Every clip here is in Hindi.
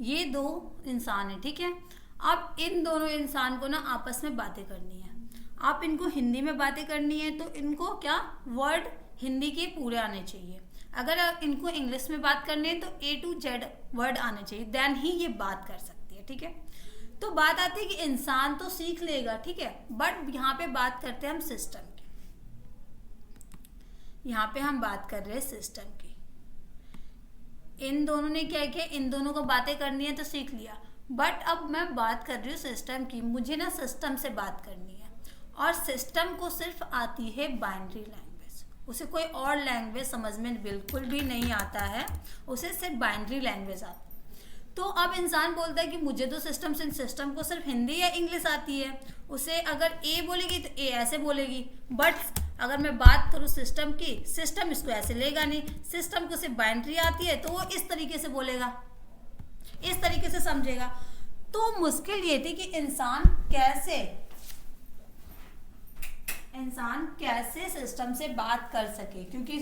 ये दो इंसान है, ठीक है। अब इन दोनों इंसान को ना आपस में बातें करनी है। आप इनको हिंदी में बातें करनी है तो इनको क्या वर्ड हिंदी के पूरे आने चाहिए। अगर इनको इंग्लिश में बात करनी है तो A to Z वर्ड आने चाहिए, देन ही ये बात कर सकती है, ठीक है। तो बात आती है कि इंसान तो सीख लेगा, ठीक है, बट यहाँ पे बात करते हैं हम सिस्टम की। यहाँ पे हम बात कर रहे हैं सिस्टम की। इन दोनों ने क्या किया, इन दोनों को बातें करनी है तो सीख लिया, बट अब मैं बात कर रही हूँ सिस्टम की। मुझे ना सिस्टम से बात करनी है, और सिस्टम को सिर्फ आती है बाइनरी लैंग्वेज, उसे कोई और लैंग्वेज समझ में बिल्कुल भी नहीं आता है, उसे सिर्फ बाइनरी लैंग्वेज आती है। तो अब इंसान बोलता है कि मुझे तो सिस्टम को सिर्फ हिंदी या इंग्लिश आती है। उसे अगर ए बोलेगी तो ए ऐसे बोलेगी, बट अगर मैं बात करूँ सिस्टम की, सिस्टम इसको ऐसे लेगा नहीं। सिस्टम को सिर्फ बाइनरी आती है तो वो इस तरीके से बोलेगा, इस तरीके से समझेगा। तो मुश्किल ये थी कि इंसान कैसे सिस्टम से बात कर सके, क्योंकि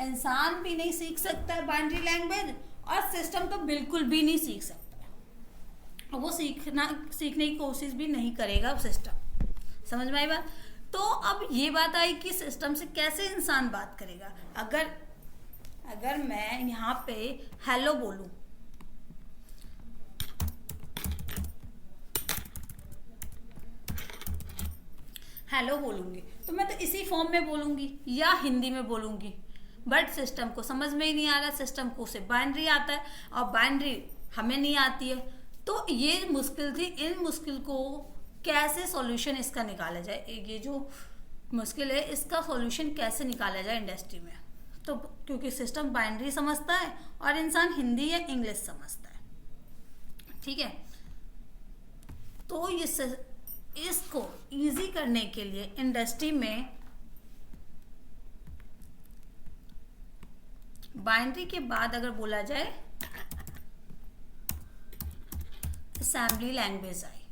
इंसान भी नहीं सीख सकता है बाइनरी लैंग्वेज, और सिस्टम तो बिल्कुल भी नहीं सीख सकता, वो सीखने की कोशिश भी नहीं करेगा सिस्टम। समझ में आई बात। तो अब ये बात आई कि सिस्टम से कैसे इंसान बात करेगा। अगर मैं यहाँ पे हेलो बोलूं, हेलो बोलूंगी तो मैं तो इसी फॉर्म में बोलूंगी या हिंदी में बोलूंगी, बट सिस्टम को समझ में ही नहीं आ रहा। सिस्टम को सिर्फ बाइनरी आता है और बाइनरी हमें नहीं आती है। तो ये मुश्किल थी, इन मुश्किल को कैसे सॉल्यूशन इसका निकाला जाए, ये जो मुश्किल है इसका सॉल्यूशन कैसे निकाला जाए इंडस्ट्री में। तो क्योंकि सिस्टम बाइनरी समझता है और इंसान हिंदी या इंग्लिश समझता है, ठीक है। तो इसको इजी करने के लिए इंडस्ट्री में बाइनरी के बाद अगर बोला जाए असेंबली लैंग्वेज आई,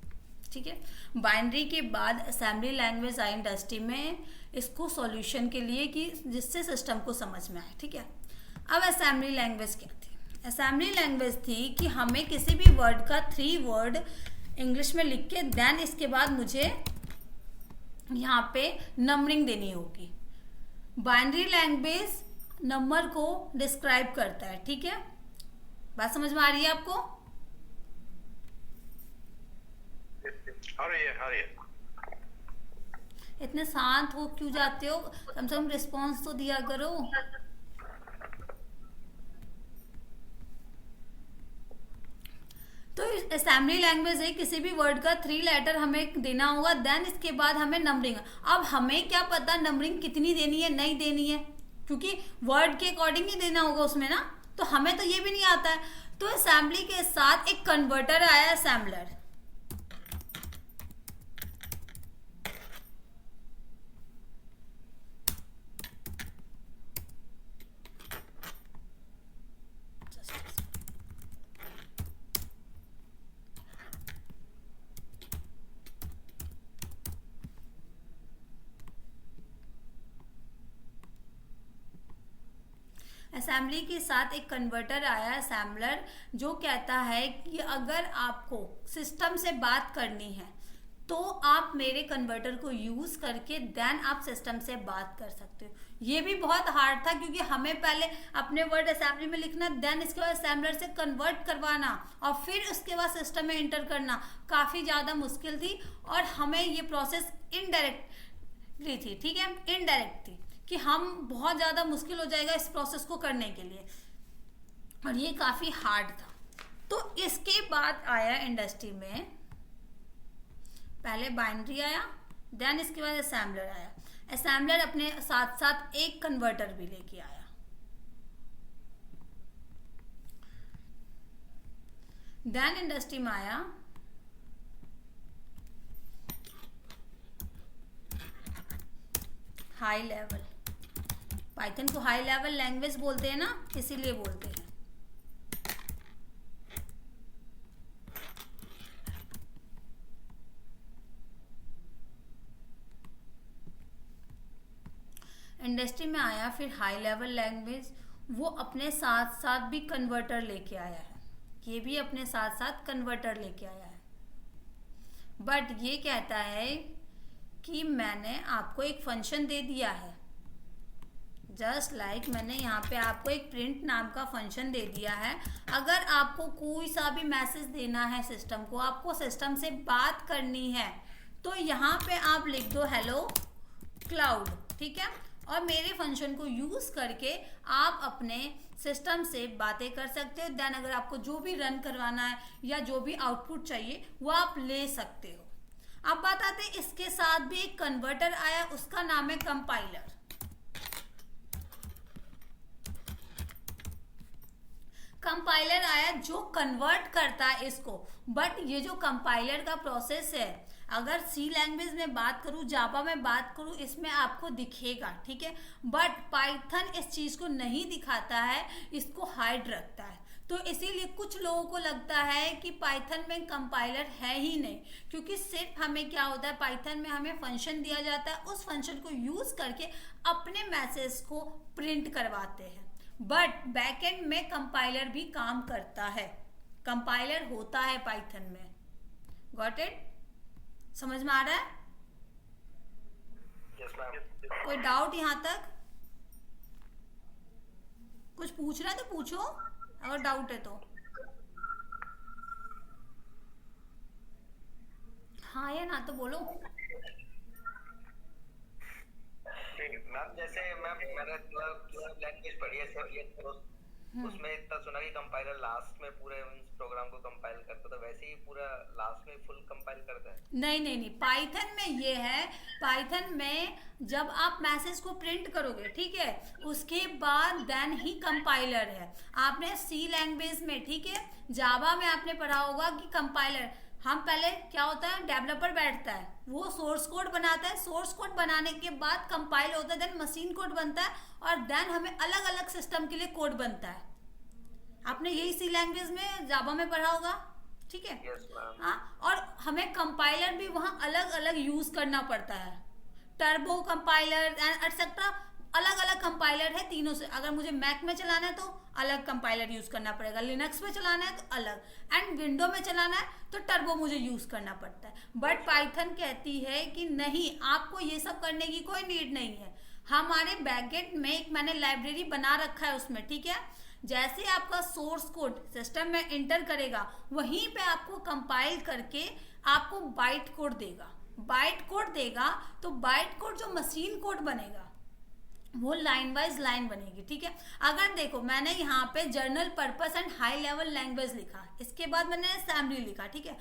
ठीक है। बाइनरी के बाद असेंबली लैंग्वेज आई इंडस्ट्री में, इसको सॉल्यूशन के लिए कि जिससे सिस्टम को समझ में आए, ठीक है। अब असेंबली लैंग्वेज क्या थी? असेंबली लैंग्वेज थी कि हमें किसी भी वर्ड का 3 वर्ड इंग्लिश में लिख के देन इसके बाद मुझे यहाँ पे नंबरिंग देनी होगी। बाइनरी लैंग्वेज नंबर को डिस्क्राइब करता है, ठीक है। बात समझ में आ रही है आपको? आ रही है। इतने शांत हो क्यों जाते हो? कम से कम रिस्पॉन्स तो दिया करो। तो असेंबली लैंग्वेज है, किसी भी वर्ड का 3 लेटर हमें देना होगा, देन इसके बाद हमें नंबरिंग। अब हमें क्या पता नंबरिंग कितनी देनी है नहीं देनी है, क्योंकि वर्ड के अकॉर्डिंग ही देना होगा उसमें ना, तो हमें तो ये भी नहीं आता है। तो असेंबली के साथ एक कन्वर्टर आया, असेंबलर। असेंबली के साथ एक कन्वर्टर आया, असेंबलर, जो कहता है कि अगर आपको सिस्टम से बात करनी है तो आप मेरे कन्वर्टर को यूज करके देन आप सिस्टम से बात कर सकते हो। ये भी बहुत हार्ड था, क्योंकि हमें पहले अपने वर्ड असेंबली में लिखना, देन इसके बाद असेंबलर से कन्वर्ट करवाना और फिर उसके बाद सिस्टम में एंटर करना काफ़ी ज़्यादा मुश्किल थी, और हमें ये प्रोसेस इनडायरेक्टली थी, ठीक है, इनडायरेक्ट थी, कि हम बहुत ज़्यादा मुश्किल हो जाएगा इस प्रोसेस को करने के लिए, और ये काफ़ी हार्ड था। तो इसके बाद आया इंडस्ट्री में, पहले बाइनरी आया, देन इसके बाद असेंबलर आया। असेंबलर अपने साथ साथ एक कन्वर्टर भी लेके आया। देन इंडस्ट्री में आया हाई लेवल। पाइथन को हाई लेवल लैंग्वेज बोलते हैं ना, इसीलिए बोलते हैं। इंडस्ट्री में आया फिर हाई लेवल लैंग्वेज, वो अपने साथ साथ भी कन्वर्टर लेके आया है ये भी अपने साथ साथ कन्वर्टर लेके आया है, बट ये कहता है कि मैंने आपको एक फंक्शन दे दिया है, जस्ट लाइक मैंने यहाँ पे आपको एक प्रिंट नाम का फंक्शन दे दिया है। अगर आपको कोई सा भी मैसेज देना है सिस्टम को, आपको सिस्टम से बात करनी है, तो यहाँ पे आप लिख दो हेलो क्लाउड, ठीक है, और मेरे फंक्शन को यूज करके आप अपने सिस्टम से बातें कर सकते हो। देन अगर आपको जो भी रन करवाना है या जो भी आउटपुट चाहिए वो आप ले सकते हो। अब बात आते हैं, इसके साथ भी एक कन्वर्टर आया, उसका नाम है कंपाइलर। कंपाइलर आया जो कन्वर्ट करता है इसको, बट ये जो कंपाइलर का प्रोसेस है, अगर सी लैंग्वेज में बात करूँ, जावा में बात करूँ, इसमें आपको दिखेगा, ठीक है, बट पाइथन इस चीज को नहीं दिखाता है, इसको हाइड रखता है। तो इसीलिए कुछ लोगों को लगता है कि पाइथन में कंपाइलर है ही नहीं, क्योंकि सिर्फ हमें क्या होता है, पाइथन में हमें फंक्शन दिया जाता है, उस फंक्शन को यूज करके अपने मैसेज को प्रिंट करवाते हैं। बट बैकएंड में कंपाइलर भी काम करता है, कंपाइलर होता है पाइथन में। Got it? समझ में आ रहा है? Yes, ma'am. कोई डाउट यहाँ तक? कुछ पूछ रहा है तो पूछो, अगर डाउट है तो। हाँ या ना तो बोलो। मैम जैसे मैंने लैंग्वेज पढ़ी है सर, ये उसमें इतना सुना कि कंपाइलर लास्ट में पूरे प्रोग्राम को कंपाइल करता, तो वैसे ही पूरा लास्ट में फुल कंपाइल करता है? नहीं नहीं नहीं, पाइथन में ये है, पाइथन में जब आप मैसेज को प्रिंट करोगे, ठीक है, उसके बाद देन ही कंपाइलर है। आपने सी लैंग्वेज में, ठीक है, जावा में आपने पढ़ा होगा कि कंपाइलर, हम पहले क्या होता है, डेवलपर बैठता है, वो सोर्स कोड बनाता है, सोर्स कोड बनाने के बाद कंपाइल होता है, देन मशीन कोड बनता है, और देन हमें अलग अलग सिस्टम के लिए कोड बनता है। आपने यही सी लैंग्वेज में जावा में पढ़ा होगा, ठीक है? हाँ, और हमें कंपाइलर भी वहाँ अलग अलग यूज करना पड़ता है, टर्बो कंपाइलर एंड एटसेट्रा, अलग अलग कंपाइलर है तीनों से। अगर मुझे मैक में चलाना है तो अलग कंपाइलर यूज करना पड़ेगा, लिनक्स में चलाना है तो अलग, एंड विंडो में चलाना है तो टर्बो मुझे यूज करना पड़ता है। बट पाइथन कहती है कि नहीं, आपको ये सब करने की कोई नीड नहीं है। हमारे बैकएंड में एक मैंने लाइब्रेरी बना रखा है उसमें, ठीक है, जैसे आपका सोर्स कोड सिस्टम में इंटर करेगा, वहीं पे आपको कंपाइल करके आपको बाइट कोड देगा। बाइट कोड देगा तो बाइट कोड जो मशीन कोड बनेगा वो लाइन वाइज लाइन बनेगी, ठीक है। अगर देखो, मैंने यहाँ पे journal purpose and high level language लिखा, इसके बाद मैंने असेंबली लिखा, ठीक है।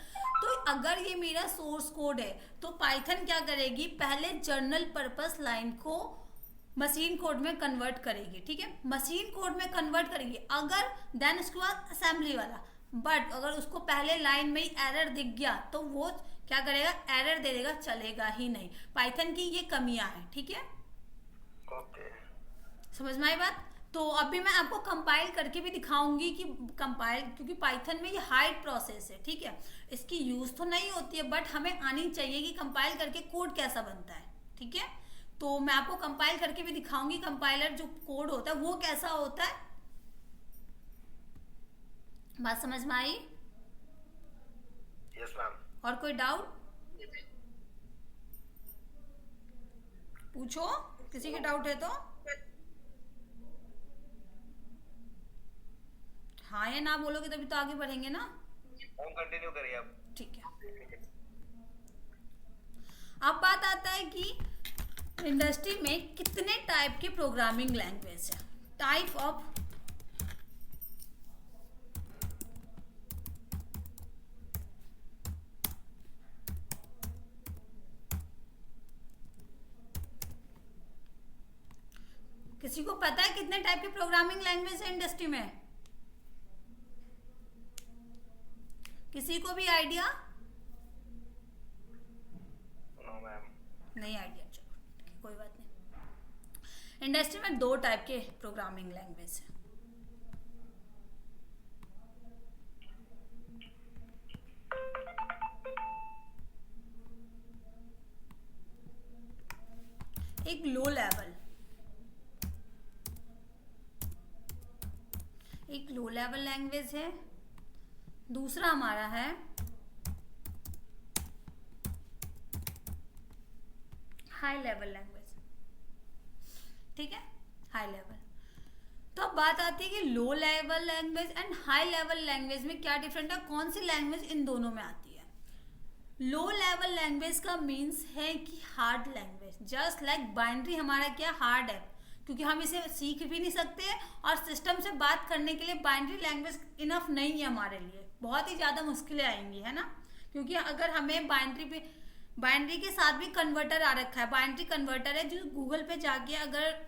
तो अगर ये मेरा सोर्स कोड है तो पाइथन क्या करेगी, पहले जर्नल पर्पस लाइन को मशीन कोड में कन्वर्ट करेगी, ठीक है, मशीन कोड में कन्वर्ट करेगी, अगर देन उसके बाद असेंबली वाला। बट अगर उसको पहले लाइन में ही एरर दिख गया तो वो क्या करेगा, एरर दे देगा, चलेगा ही नहीं। पाइथन की ये कमियां हैं, ठीक है। ओके, समझ में आई बात? तो अभी मैं आपको कंपाइल करके भी दिखाऊंगी कि कंपाइल, क्योंकि पाइथन में ये हार्ड प्रोसेस है, ठीक है, इसकी यूज तो नहीं होती है, बट हमें आनी चाहिए कि कंपाइल करके कोड कैसा बनता है, ठीक है। तो मैं आपको कंपाइल करके भी दिखाऊंगी, कंपाइलर जो कोड होता है वो कैसा होता है। बात समझ में आई? Yes ma'am. और कोई डाउट पूछो, किसी के डाउट है तो। हाँ या ना बोलोगे तभी तो आगे बढ़ेंगे ना। हम कंटिन्यू करिए अब। ठीक है, अब बात आता है कि इंडस्ट्री में कितने टाइप के प्रोग्रामिंग लैंग्वेज है, टाइप ऑफ। किसी को पता है कितने टाइप के प्रोग्रामिंग लैंग्वेज है इंडस्ट्री में? किसी को भी आइडिया? No ma'am. नहीं आइडिया, चलो कोई बात नहीं। इंडस्ट्री में 2 टाइप के प्रोग्रामिंग लैंग्वेज है। एक लो लेवल, एक लो लेवल लैंग्वेज है, दूसरा हमारा है हाई लेवल लैंग्वेज। ठीक है, हाई लेवल। तो अब बात आती है कि low level language and high level language में क्या डिफरेंट है, कौन सी लैंग्वेज इन दोनों में आती है। लो लेवल लैंग्वेज का मीन्स है कि hard language, just like binary हमारा क्या हार्ड है, क्योंकि हम इसे सीख भी नहीं सकते और सिस्टम से बात करने के लिए बाइनरी लैंग्वेज इनफ नहीं है हमारे लिए, बहुत ही ज़्यादा मुश्किलें आएंगी, है ना। क्योंकि अगर हमें बाइनरी के साथ भी कन्वर्टर आ रखा है, बाइनरी कन्वर्टर है जो गूगल पे जाके अगर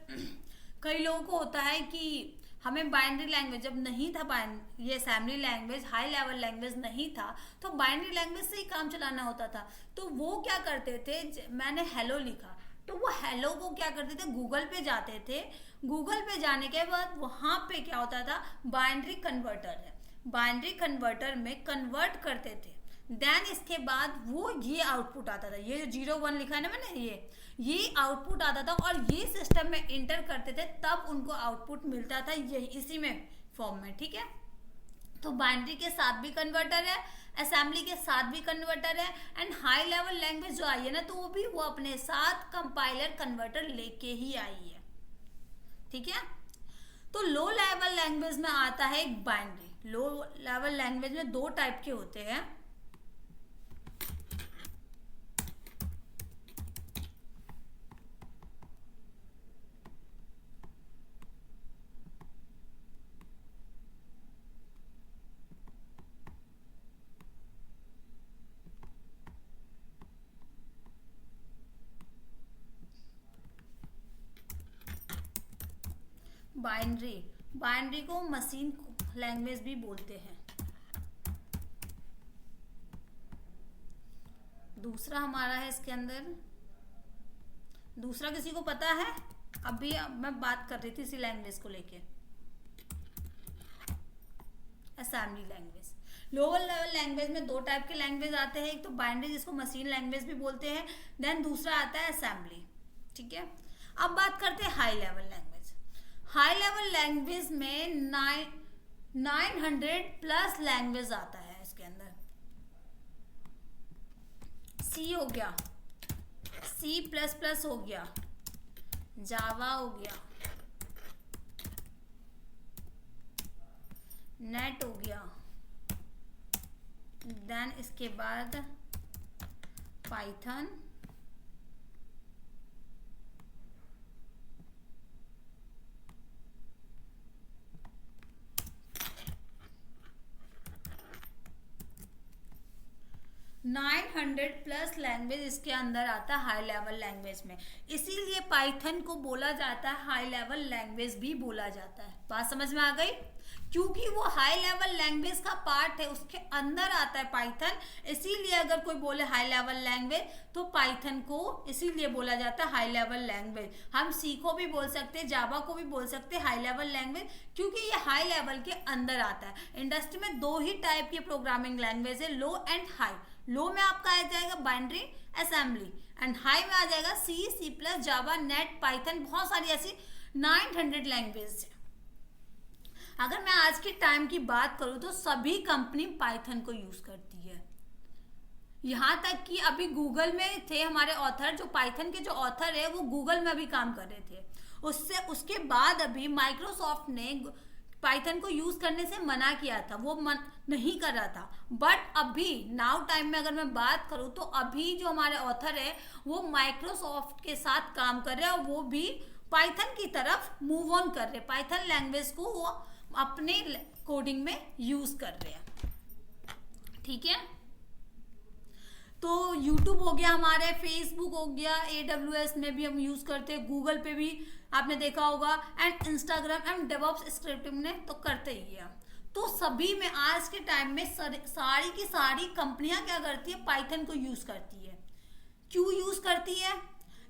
कई लोगों को होता है कि हमें बाइनरी लैंग्वेज जब नहीं था, ये assembly language high level language नहीं था, तो बाइनरी लैंग्वेज से ही काम चलाना होता था। तो वो क्या करते थे, मैंने हेलो लिखा तो वो हेलो को क्या करते थे, गूगल पे जाते थे, गूगल पे जाने के बाद वहां पे क्या होता था, बाइनरी कन्वर्टर है, बाइनरी कन्वर्टर में कन्वर्ट करते थे, देन इसके बाद वो ये आउटपुट आता था, ये जो 0 1 लिखा है ना मैंने, ये आउटपुट आता था और ये सिस्टम में इंटर करते थे, तब उनको आउटपुट मिलता था यही इसी में फॉर्म में। ठीक है, तो बाइनरी के साथ भी कन्वर्टर है, असेंबली के साथ भी कन्वर्टर है, एंड हाई लेवल लैंग्वेज जो आई है ना, तो वो अपने साथ कंपाइलर कन्वर्टर लेके ही आई है। ठीक है, तो लो लेवल लैंग्वेज में आता है एक बाइनरी। लो लेवल लैंग्वेज में 2 टाइप के होते हैं, बाइनरी को मशीन लैंग्वेज भी बोलते हैं। दूसरा हमारा है इसके अंदर, दूसरा किसी को पता है, अभी मैं बात कर रही थी इसी लैंग्वेज को लेके, assembly language. Lower level language में 2 टाइप के लैंग्वेज आते हैं, एक तो बाइनरी जिसको मशीन लैंग्वेज भी बोलते हैं, देन दूसरा आता है असेंबली। ठीक है, अब बात करते हैं high level language. High level language में 900 प्लस लैंग्वेज आता है इसके अंदर। सी हो गया, C++ हो गया, जावा हो गया, नेट हो गया, देन इसके बाद पाइथन, नाइन 900+ लैंग्वेज इसके अंदर आता है हाई लेवल लैंग्वेज में, इसीलिए पाइथन को बोला जाता है हाई लेवल लैंग्वेज भी बोला जाता है। बात समझ में आ गई, क्योंकि वो हाई लेवल लैंग्वेज का पार्ट है, उसके अंदर आता है पाइथन, इसीलिए अगर कोई बोले हाई लेवल लैंग्वेज तो पाइथन को इसीलिए बोला जाता है हाई लेवल लैंग्वेज। हम सी को भी बोल सकते हैं, जावा को भी बोल सकते हैं हाई लेवल लैंग्वेज, क्योंकि ये हाई लेवल के अंदर आता है। इंडस्ट्री में 2 ही टाइप की प्रोग्रामिंग लैंग्वेज है, लो एंड हाई। लो में आपका आ जाएगा बाइनरी, असेंबली, एंड हाई में आ जाएगा C++, जावा, नेट, पाइथन, बहुत सारी ऐसी 900 लैंग्वेज है। अगर मैं आज के टाइम की बात करूं तो सभी कंपनी पाइथन को यूज करती है, यहाँ तक कि अभी गूगल में थे हमारे ऑथर, जो पाइथन के जो ऑथर है वो गूगल में अभी काम कर रहे थे। उसके बाद अभी माइक्रोसॉफ्ट ने पाइथन को यूज करने से मना किया था, वो नहीं कर रहा था। बट अभी नाउ टाइम में अगर मैं बात करूं तो अभी जो हमारे ऑथर है वो माइक्रोसॉफ्ट के साथ काम कर रहे हैं और वो भी पाइथन की तरफ मूव ऑन कर रहे हैं, पाइथन लैंग्वेज को वो अपने कोडिंग में यूज कर रहे हैं। ठीक है, तो YouTube हो गया हमारे, Facebook हो गया, AWS में भी हम यूज करते हैं, गूगल पे भी आपने देखा होगा, and Instagram and DevOps scripting ने तो करते ही है। तो सभी में आज के टाइम में सारी की सारी कंपनियां क्या करती है, पाइथन को यूज करती है। क्यों यूज करती है?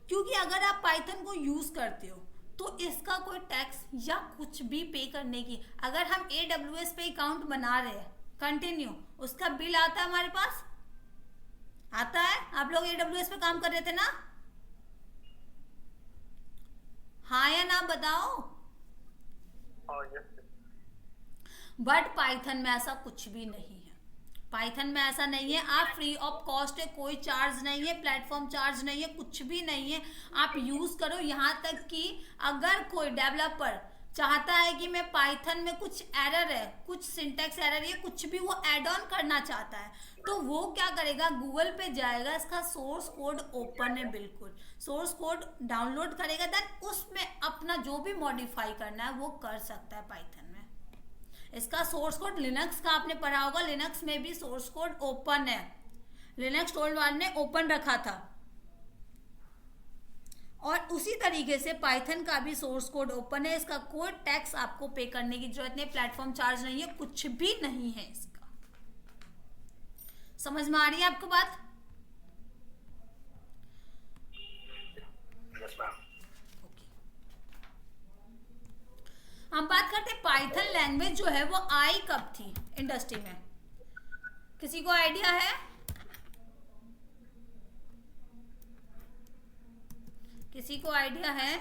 क्योंकि अगर आप पाइथन को यूज करते हो तो इसका कोई टैक्स या कुछ भी पे करने की, अगर हम AWS पे अकाउंट बना रहे हैं कंटिन्यू, उसका बिल आता है हमारे पास, आता है। आप लोग AWS पे काम कर रहे थे ना, हाँ या ना बताओ। बट पाइथन में ऐसा कुछ भी नहीं है। पाइथन में ऐसा नहीं है, आप फ्री ऑफ कॉस्ट है, कोई चार्ज नहीं है, प्लेटफॉर्म चार्ज नहीं है, कुछ भी नहीं है, आप यूज करो। यहाँ तक कि अगर कोई डेवलपर चाहता है कि मैं पाइथन में कुछ एरर है, कुछ सिंटैक्स एरर है, कुछ भी वो ऐड ऑन करना चाहता है, तो वो क्या करेगा, गूगल पे जाएगा, इसका सोर्स कोड ओपन है, बिल्कुल सोर्स कोड डाउनलोड करेगा, देन उसमें अपना जो भी मॉडिफाई करना है वो कर सकता है पाइथन में। इसका सोर्स कोड लिनक्स का आपने पढ़ा होगा, लिनक्स में भी सोर्स कोड ओपन है, लिनक्स टोल्ड ने ओपन रखा था। और उसी तरीके से पाइथन का भी सोर्स कोड ओपन है, इसका कोई टैक्स आपको पे करने की जरूरत नहीं, प्लेटफॉर्म चार्ज नहीं है, कुछ भी नहीं है इसका। समझ में आ रही है आपको बात? Yes ma'am. हम बात करते हैं पाइथन लैंग्वेज जो है वो आई कब थी इंडस्ट्री में, किसी को आइडिया है? किसी को आइडिया है?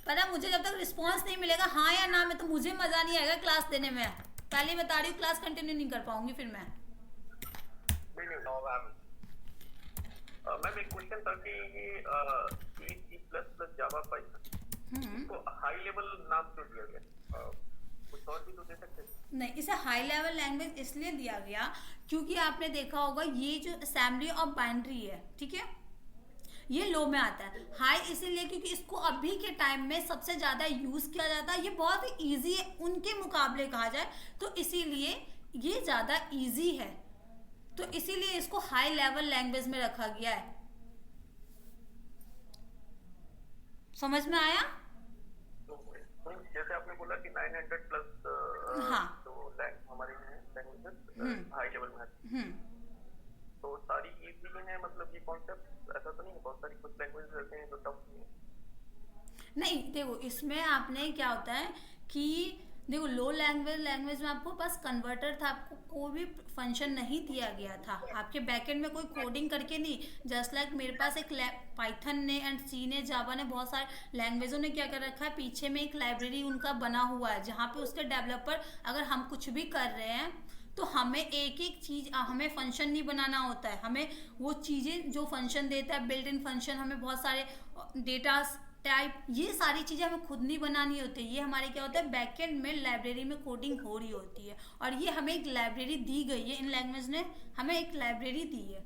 पता मुझे जब तक रिस्पांस नहीं मिलेगा हाँ या ना में, तो मुझे मजा नहीं आएगा क्लास देने में। पहले बता रही हूँ, क्लास कंटिन्यू नहीं कर पाऊंगी फिर मैं। No ma'am. मैम एक क्वेश्चन था कि ये C++ जावा पाइथन को हाई लेवल नाम क्यों दिया गया? कुछ और भी तो दे सकते थे। नहीं, इसे हाई लेवल लैंग्वेज इसलिए दिया गया क्योंकि आपने देखा होगा ये जो असेंबली ऑफ बाइनरी है, ठीक है, ये लो में आता है। हाई इसीलिए क्योंकि इसको अभी के टाइम में सबसे ज्यादा यूज किया जाता है, ये बहुत ही इजी है उनके मुकाबले कहा जाए तो, इसीलिए ये ज्यादा इजी है, तो इसीलिए इसको हाई लेवल लैंग्वेज में रखा गया है। समझ में आया? जैसे आपने बोला कि 900 प्लस हाँ, तो हमारे लैंग्वेजेस हाई लेवल में, तो सारी इजी है, मतलब ये कॉन्सेप्ट ऐसा तो नहीं है, बहुत सारी कुछ लैंग्वेजेस रहते हैं जो टफ नहीं। नहीं देखो इसमें आपने क्या होता है कि देखो लो लैंग्वेज में आपको पास कन्वर्टर था, आपको कोई भी फंक्शन नहीं दिया गया था, आपके बैकएंड में कोई कोडिंग करके नहीं। जस्ट लाइक मेरे पास एक पाइथन ने एंड सी ने जावा ने बहुत सारे लैंग्वेजों ने क्या कर रखा है, पीछे में एक लाइब्रेरी उनका बना हुआ है जहाँ पे उसके डेवलपर अगर हम कुछ भी कर रहे हैं तो हमें एक एक चीज, हमें फंक्शन नहीं बनाना होता है, हमें वो चीजें जो फंक्शन देता है बिल्ट इन फंक्शन, हमें बहुत सारे डेटा टाइप, ये सारी चीजें हमें खुद नहीं बनानी होती। ये हमारे क्या होता है बैकएंड में लाइब्रेरी में कोडिंग हो रही होती है, और ये हमें एक लाइब्रेरी दी गई है, इन लैंग्वेज ने हमें एक लाइब्रेरी दी है,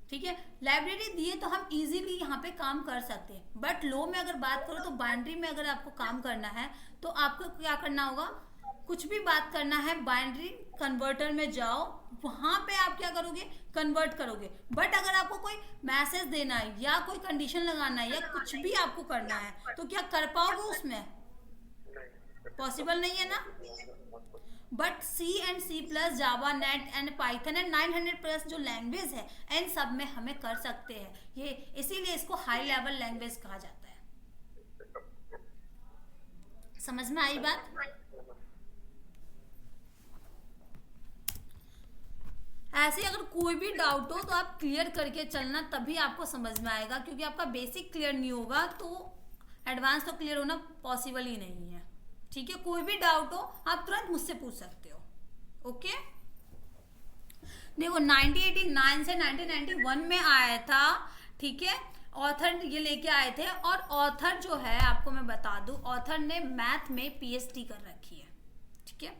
ठीक है, लाइब्रेरी दी है तो हम इजीली यहाँ पे काम कर सकते हैं। बट लो में अगर बात करो तो बाइनरी में अगर आपको काम करना है तो आपको क्या करना होगा, कुछ भी बात करना है बाइनरी कन्वर्टर में जाओ, वहां पे आप क्या करोगे, कन्वर्ट करोगे। बट अगर आपको कोई मैसेज देना है या कोई कंडीशन लगाना है या कुछ भी आपको करना है तो क्या कर पाओगे उसमें? पॉसिबल नहीं है ना। But C and C plus, Java, net and Python and 900 plus जो लैंग्वेज है इन सब में हमें कर सकते हैं ये, इसीलिए इसको हाई लेवल लैंग्वेज कहा जाता है। समझ में आई बात? ऐसे अगर कोई भी डाउट हो तो आप क्लियर करके चलना, तभी आपको समझ में आएगा, क्योंकि आपका बेसिक क्लियर नहीं होगा तो एडवांस तो क्लियर होना पॉसिबल ही नहीं है, ठीक है। कोई भी डाउट हो आप तुरंत मुझसे पूछ सकते हो, ओके। देखो 1989 से 1991 में आया था, ठीक है, ऑथर ये लेके आए थे, और ऑथर जो है आपको मैं बता दूं, ऑथर ने मैथ में PhD कर रखी है, ठीक है।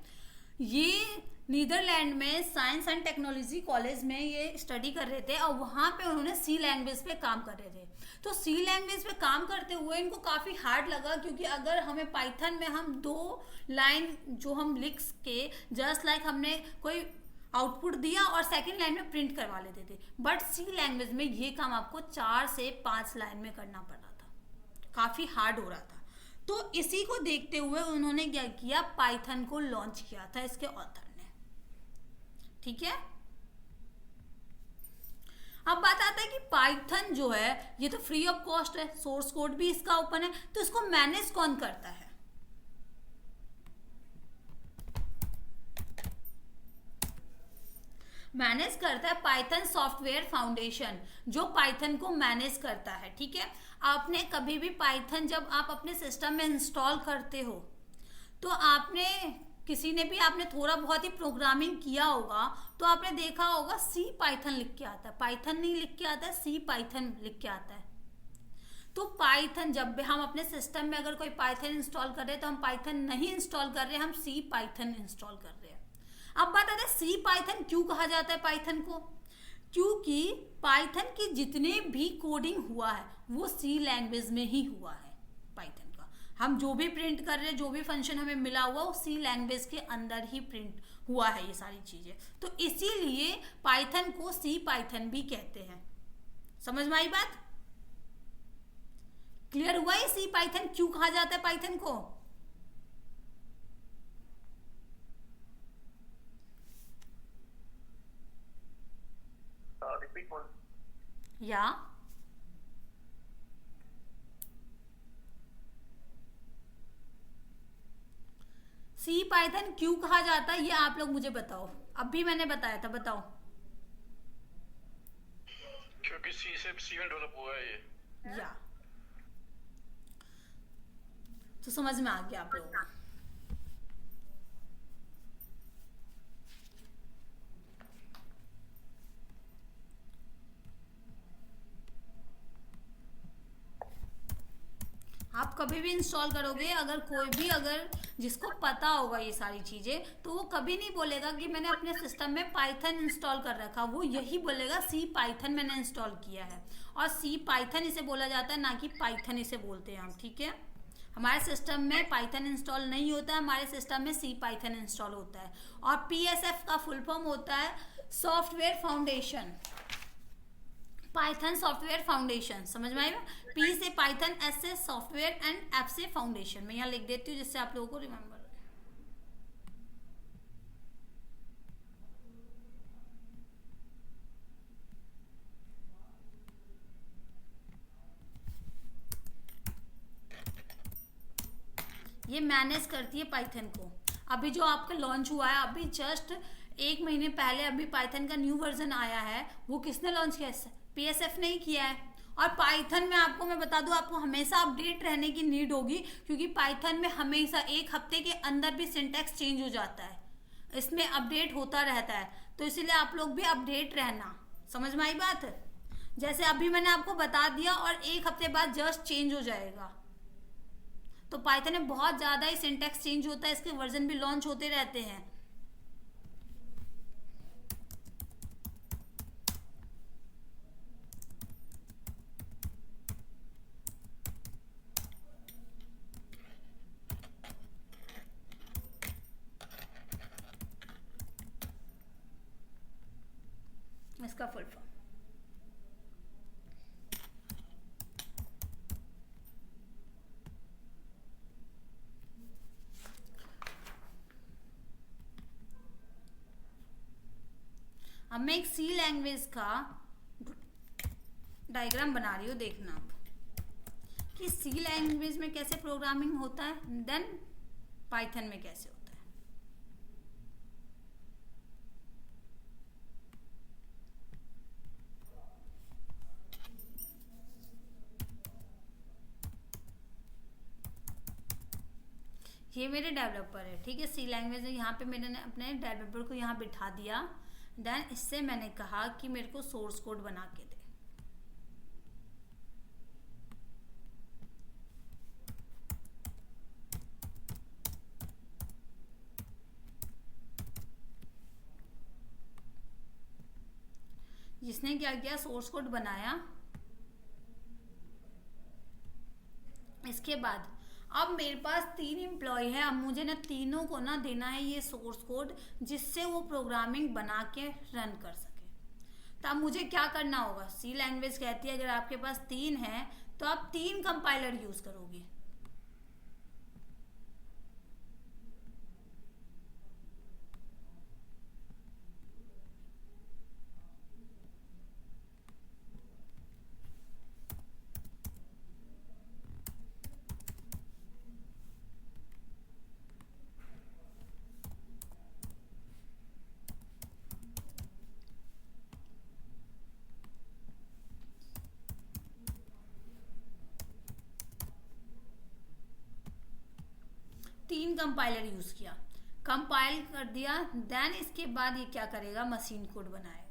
ये नीदरलैंड में साइंस एंड टेक्नोलॉजी कॉलेज में ये स्टडी कर रहे थे, और वहां पे उन्होंने C लैंग्वेज पे काम कर रहे थे। तो C लैंग्वेज पे काम करते हुए इनको काफी हार्ड लगा, क्योंकि अगर हमें पाइथन में हम 2 लाइन जो हम लिख के जस्ट लाइक हमने कोई आउटपुट दिया और सेकंड लाइन में प्रिंट करवा लेते थे, बट C लैंग्वेज में ये काम आपको 4 से 5 लाइन में करना पड़ रहा था, काफी हार्ड हो रहा था। तो इसी को देखते हुए उन्होंने क्या किया, पाइथन को लॉन्च किया था इसके ऑथर ने, ठीक है। अब बात आता है कि पाइथन जो है ये तो फ्री ऑफ कॉस्ट है, सोर्स कोड भी इसका ओपन है, तो इसको मैनेज कौन करता है? मैनेज करता है पाइथन सॉफ्टवेयर फाउंडेशन, जो पाइथन को मैनेज करता है, ठीक है। आपने कभी भी पाइथन जब आप अपने सिस्टम में इंस्टॉल करते हो तो आपने किसी ने भी, आपने थोड़ा बहुत ही प्रोग्रामिंग किया होगा तो आपने देखा होगा सी पाइथन लिख के आता है, पाइथन नहीं लिख के आता है, सी पाइथन लिख के आता है। तो पाइथन, जब भी हम अपने सिस्टम में अगर कोई पाइथन इंस्टॉल कर रहे हैं तो हम पाइथन नहीं इंस्टॉल कर रहे हैं, हम सी पाइथन इंस्टॉल कर रहे हैं। अब बात आती है सी पाइथन क्यों कहा जाता है पाइथन को, क्योंकि पाइथन की जितने भी कोडिंग हुआ है वो सी लैंग्वेज में ही हुआ है। पाइथन का हम जो भी प्रिंट कर रहे हैं, जो भी फंक्शन हमें मिला हुआ वो सी लैंग्वेज के अंदर ही प्रिंट हुआ है ये सारी चीजें। तो इसीलिए पाइथन को सी पाइथन भी कहते हैं। समझ में आई बात? क्लियर हुआ ये सी पाइथन क्यों कहा जाता है पाइथन को? Repeat one. या सी पाइथन क्यों कहा जाता है ये आप लोग मुझे बताओ। अब भी मैंने बताया था, बताओ। क्योंकि सी से सी में डेवलप हुआ है ये। या तो समझ में आ गया आप लोगों को। आप कभी भी इंस्टॉल करोगे, अगर कोई भी, अगर जिसको पता होगा ये सारी चीजें, तो वो कभी नहीं बोलेगा कि मैंने अपने सिस्टम में पाइथन इंस्टॉल कर रखा, वो यही बोलेगा सी पाइथन मैंने इंस्टॉल किया है। और सी पाइथन इसे बोला जाता है, ना कि पाइथन इसे बोलते हैं हम, ठीक है। हमारे सिस्टम में पाइथन इंस्टॉल नहीं होता है, हमारे सिस्टम में सी पाइथन इंस्टॉल होता है। और PSF का फुल फॉर्म होता है software foundation, Python software foundation. समझ में आएगा? P से पाइथन, S से सॉफ्टवेयर एंड F से फाउंडेशन। मैं यहाँ लिख देती हूँ जिससे आप लोगों को रिमेम्बर रहे। ये मैनेज करती है पाइथन को। अभी जो आपका लॉन्च हुआ है, अभी जस्ट 1 महीने पहले अभी पाइथन का न्यू वर्जन आया है, वो किसने लॉन्च किया है? PSF नहीं किया है। और पाइथन में आपको मैं बता दूं, आपको हमेशा अपडेट रहने की नीड होगी, क्योंकि पाइथन में हमेशा 1 हफ्ते के अंदर भी सिंटैक्स चेंज हो जाता है, इसमें अपडेट होता रहता है। तो इसीलिए आप लोग भी अपडेट रहना। समझ में आई बात? जैसे अभी मैंने आपको बता दिया और 1 हफ्ते बाद जस्ट चेंज हो जाएगा। तो पाइथन में बहुत ज़्यादा ही सिंटैक्स चेंज होता है, इसके वर्जन भी लॉन्च होते रहते हैं। इसका फुल फॉर्म अब मैं एक सी लैंग्वेज का डायग्राम बना रही हूँ, देखना आप कि सी लैंग्वेज में कैसे प्रोग्रामिंग होता है, देन पाइथन में कैसे होता है। ये मेरे डेवलपर है, ठीक है। सी लैंग्वेज में यहाँ पे मैंने अपने डेवलपर को यहाँ बिठा दिया। देन इससे मैंने कहा कि मेरे को सोर्स कोड बना के दे। जिसने क्या किया, सोर्स कोड बनाया। इसके बाद अब मेरे पास 3 एम्प्लॉय है, अब मुझे ना तीनों को ना देना है ये सोर्स कोड, जिससे वो प्रोग्रामिंग बना के रन कर सके। तो अब मुझे क्या करना होगा? सी लैंग्वेज कहती है अगर आपके पास 3 है तो आप 3 कंपाइलर यूज करोगे। तीन कंपाइलर यूज किया। कंपाइल कर दिया, देन इसके बाद ये क्या करेगा, मशीन कोड बनाएगा।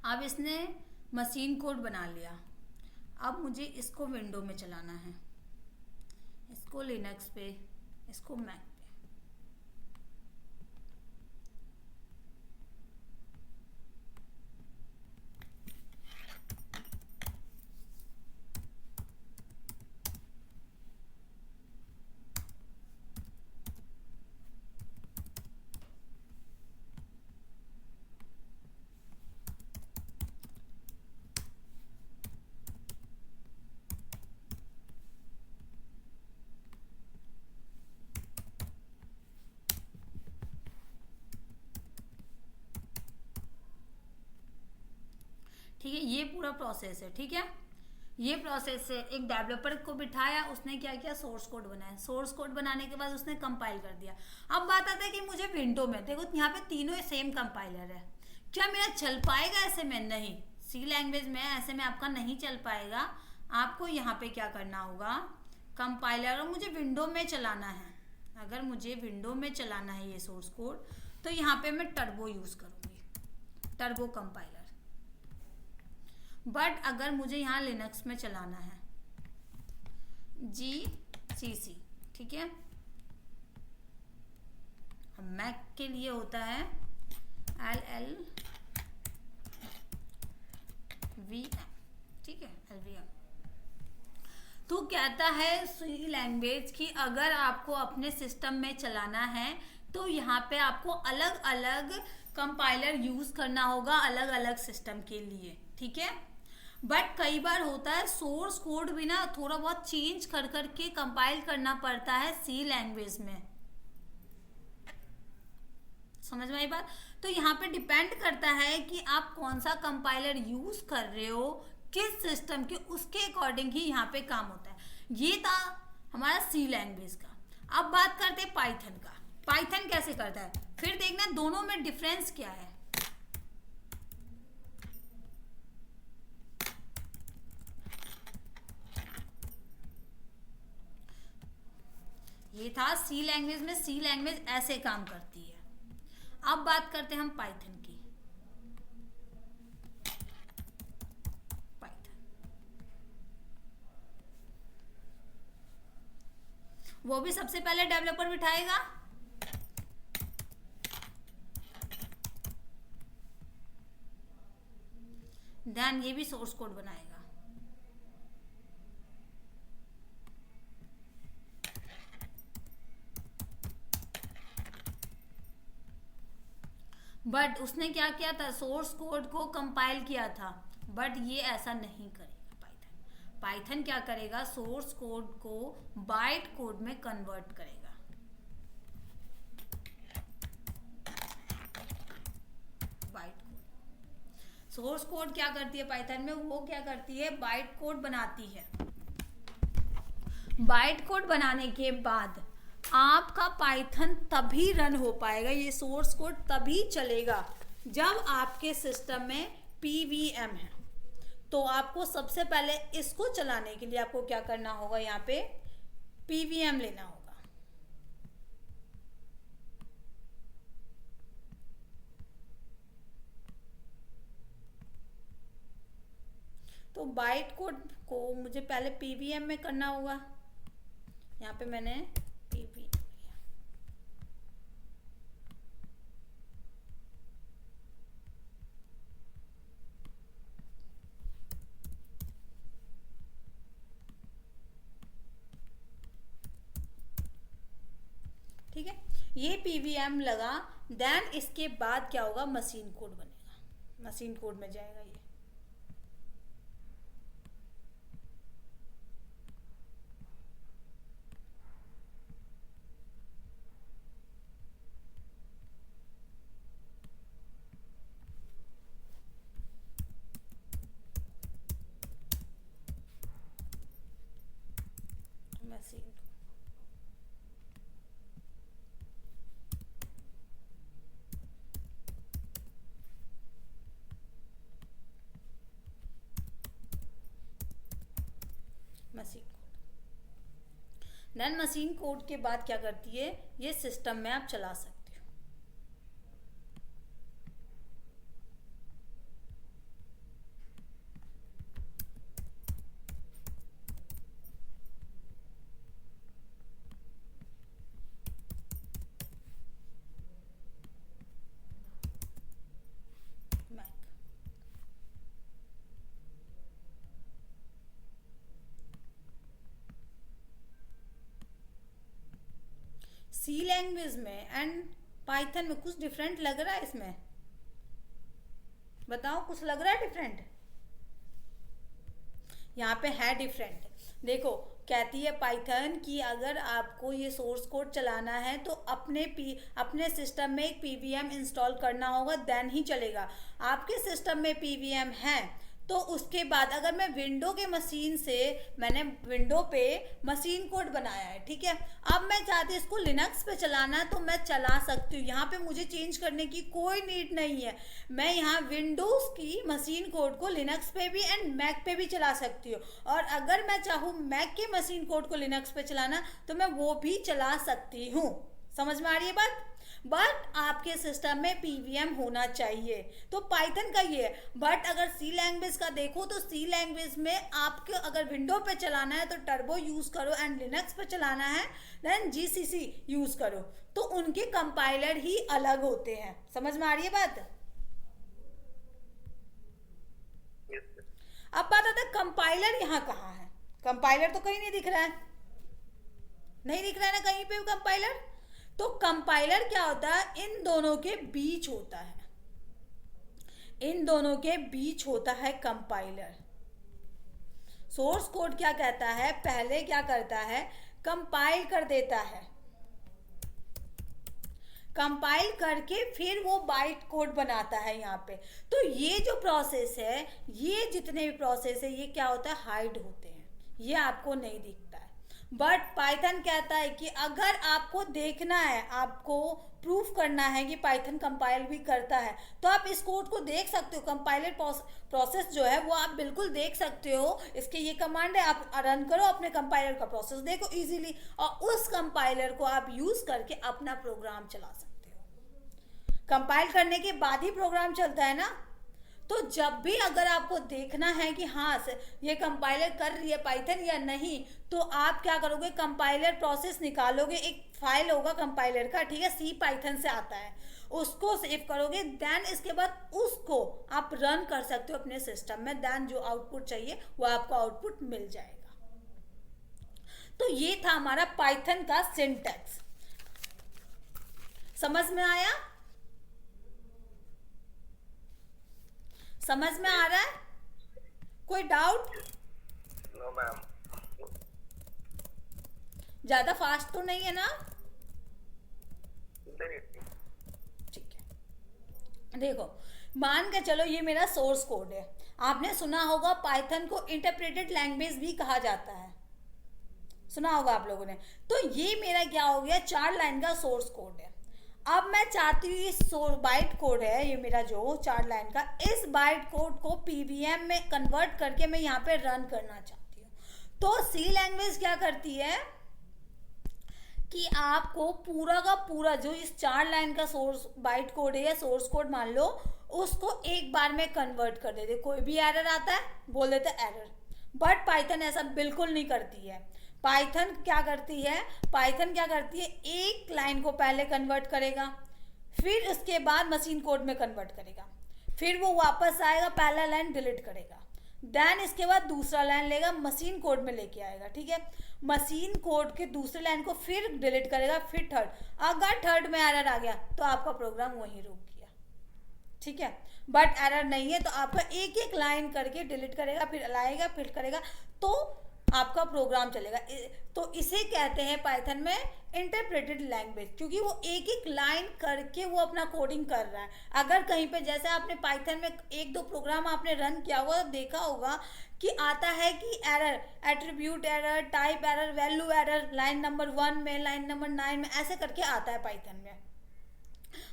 अब इसने मशीन कोड बना लिया। अब मुझे इसको विंडो में चलाना है, इसको लिनक्स पे, इसको मैक पे। ठीक है, ये पूरा प्रोसेस है। ठीक है, ये प्रोसेस है। एक डेवलपर को बिठाया, उसने क्या किया, सोर्स कोड बनाया। सोर्स कोड बनाने के बाद उसने कंपाइल कर दिया। अब बात आता है कि मुझे विंडो में, देखो यहाँ पे तीनों सेम कंपाइलर है, क्या मेरा चल पाएगा ऐसे में? नहीं, सी लैंग्वेज में ऐसे में आपका नहीं चल पाएगा। आपको यहाँ पे क्या करना होगा, कंपाइलर, और मुझे विंडो में चलाना है। अगर मुझे विंडो में चलाना है ये सोर्स कोड, तो यहाँ पे मैं टर्बो यूज करूंगी, टर्बो कंपाइलर। बट अगर मुझे यहाँ लिनक्स में चलाना है, GCC, ठीक है। मैक के लिए होता है LLVM, ठीक है, LVM। तो कहता है सी लैंग्वेज की अगर आपको अपने सिस्टम में चलाना है तो यहाँ पे आपको अलग अलग कंपाइलर यूज करना होगा, अलग अलग सिस्टम के लिए, ठीक है। बट कई बार होता है सोर्स कोड भी ना थोड़ा बहुत चेंज कर करके कंपाइल करना पड़ता है सी लैंग्वेज में, समझ में आई बात। तो यहाँ पे डिपेंड करता है कि आप कौन सा कंपाइलर यूज कर रहे हो, किस सिस्टम के, उसके अकॉर्डिंग ही यहाँ पे काम होता है। ये था हमारा सी लैंग्वेज का। अब बात करते हैं पाइथन का। पाइथन कैसे करता है, फिर देखना दोनों में डिफरेंस क्या है। ये था सी लैंग्वेज में, सी लैंग्वेज ऐसे काम करती है। अब बात करते हैं हम पाइथन की। पाइथन वो भी सबसे पहले डेवलपर बिठाएगा, देन ये भी सोर्स कोड बनाएगा। बट उसने क्या किया था, सोर्स कोड को कंपाइल किया था, बट ये ऐसा नहीं करेगा पाइथन। पाइथन क्या करेगा, सोर्स कोड को बाइट कोड में कन्वर्ट करेगा। बाइट कोड, सोर्स कोड क्या करती है पाइथन में, वो क्या करती है, बाइट कोड बनाती है। बाइट कोड बनाने के बाद आपका पाइथन तभी रन हो पाएगा, ये सोर्स कोड तभी चलेगा जब आपके सिस्टम में पीवीएम है। तो आपको सबसे पहले इसको चलाने के लिए आपको क्या करना होगा, यहाँ पे पीवीएम लेना होगा। तो बाइट कोड को मुझे पहले पीवीएम में करना होगा। यहाँ पे मैंने पीवीएम लिया, ठीक है। ये पीवीएम लगा, देन इसके बाद क्या होगा, मशीन कोड बनेगा। मशीन कोड में जाएगा ये। Machine machine code. Then machine code के बाद क्या करती है, ये सिस्टम में आप चला सकते हो। मैक सी लैंग्वेज में एंड पाइथन में कुछ डिफरेंट लग रहा है इसमें? बताओ, कुछ लग रहा है डिफरेंट? यहाँ पे है डिफरेंट। देखो, कहती है पाइथन कि अगर आपको ये सोर्स कोड चलाना है तो अपने सिस्टम में एक पीवीएम इंस्टॉल करना होगा, देन ही चलेगा। आपके सिस्टम में पीवीएम है तो उसके बाद अगर मैं विंडो के मशीन से, मैंने विंडो पे मशीन कोड बनाया है, ठीक है, अब मैं चाहती हूँ इसको लिनक्स पे चलाना है तो मैं चला सकती हूँ। यहाँ पे मुझे चेंज करने की कोई नीड नहीं है। मैं यहाँ विंडोज़ की मशीन कोड को लिनक्स पे भी एंड मैक पे भी चला सकती हूँ, और अगर मैं चाहूँ मैक के मशीन कोड को लिनक्स पे चलाना तो मैं वो भी चला सकती हूँ। समझ में आ रही है बात? बट आपके सिस्टम में पीवीएम होना चाहिए, तो पाइथन का ये है। बट अगर सी लैंग्वेज का देखो तो सी लैंग्वेज में आपके अगर विंडो पे चलाना है तो टर्बो यूज करो, एंड लिनक्स पे चलाना है देन जीसीसी यूज करो। तो उनके कंपाइलर ही अलग होते हैं। समझ में आ रही है बात? अब बात आता है कंपाइलर यहाँ कहाँ है? कंपाइलर तो कहीं नहीं दिख रहा है, नहीं दिख रहा है ना कहीं पे कंपाइलर। तो कंपाइलर क्या होता है? इन दोनों के बीच होता है, इन दोनों के बीच होता है कंपाइलर। सोर्स कोड क्या कहता है, पहले क्या करता है, कंपाइल कर देता है, कंपाइल करके फिर वो बाइट कोड बनाता है यहाँ पे। तो ये जो प्रोसेस है, ये जितने भी प्रोसेस है, ये क्या होता है, हाइड होते हैं, ये आपको नहीं दिखता है। बट पाइथन कहता है कि अगर आपको देखना है, आपको प्रूफ करना है कि पाइथन कंपाइल भी करता है, तो आप इस कोड को देख सकते हो। कंपाइलर प्रोसेस जो है वो आप बिल्कुल देख सकते हो। इसके ये कमांड है, आप रन करो, अपने कंपाइलर का प्रोसेस देखो इजीली, और उस कंपाइलर को आप यूज करके अपना प्रोग्राम चला सकते हो। कंपाइल करने के बाद ही प्रोग्राम चलता है ना। तो जब भी अगर आपको देखना है कि हाँ ये कंपाइलर कर रही है पाइथन या नहीं, तो आप क्या करोगे, कंपाइलर प्रोसेस निकालोगे, एक फाइल होगा कंपाइलर का, ठीक है, सी पाइथन से आता है, उसको सेव करोगे। देन इसके बाद उसको आप रन कर सकते हो अपने सिस्टम में, देन जो आउटपुट चाहिए वो आपको आउटपुट मिल जाएगा। तो ये था हमारा पाइथन का सिंटैक्स। समझ में आया? समझ में आ रहा है? कोई डाउट? No ma'am. ज्यादा फास्ट तो नहीं है ना? ठीक है। देखो, मान के चलो ये मेरा सोर्स कोड है। आपने सुना होगा पाइथन को इंटरप्रेटेड लैंग्वेज भी कहा जाता है, सुना होगा आप लोगों ने। तो ये मेरा क्या हो गया, 4 लाइन का सोर्स कोड है। अब मैं चाहती हूँ इस बाइट कोड है, ये मेरा जो 4 लाइन का, इस बाइट कोड को पीवीएम में कन्वर्ट करके मैं यहाँ पे रन करना चाहती हूँ। तो सी लैंग्वेज क्या करती है कि आपको पूरा का पूरा जो इस 4 लाइन का सोर्स बाइट कोड है या सोर्स कोड मान लो, उसको एक बार में कन्वर्ट कर देते। कोई भी एरर आता है बोल देते एरर, बट पाइथन ऐसा बिल्कुल नहीं करती है। पाइथन क्या करती है, पाइथन क्या करती है, एक लाइन को पहले कन्वर्ट करेगा, फिर उसके बाद मशीन कोड में कन्वर्ट करेगा, फिर वो वापस आएगा, पहला लाइन डिलीट करेगा, देन इसके बाद दूसरा लाइन लेगा, मशीन कोड में लेके आएगा, ठीक है, मशीन कोड के दूसरे लाइन को फिर डिलीट करेगा, फिर थर्ड। अगर थर्ड में एरर आ गया तो आपका प्रोग्राम वहीं रुक गया, ठीक है, बट एरर नहीं है तो आपका एक एक लाइन करके डिलीट करेगा, फिर लाएगा, फिर करेगा, तो आपका प्रोग्राम चलेगा। तो इसे कहते हैं पाइथन में इंटरप्रेटेड लैंग्वेज, क्योंकि वो एक एक लाइन करके वो अपना कोडिंग कर रहा है। अगर कहीं पे जैसे आपने पाइथन में एक दो प्रोग्राम आपने रन किया हुआ देखा होगा कि आता है कि error, attribute error, type error, value error, line number 1 में, लाइन नंबर 9 में, ऐसे करके आता है पाइथन में।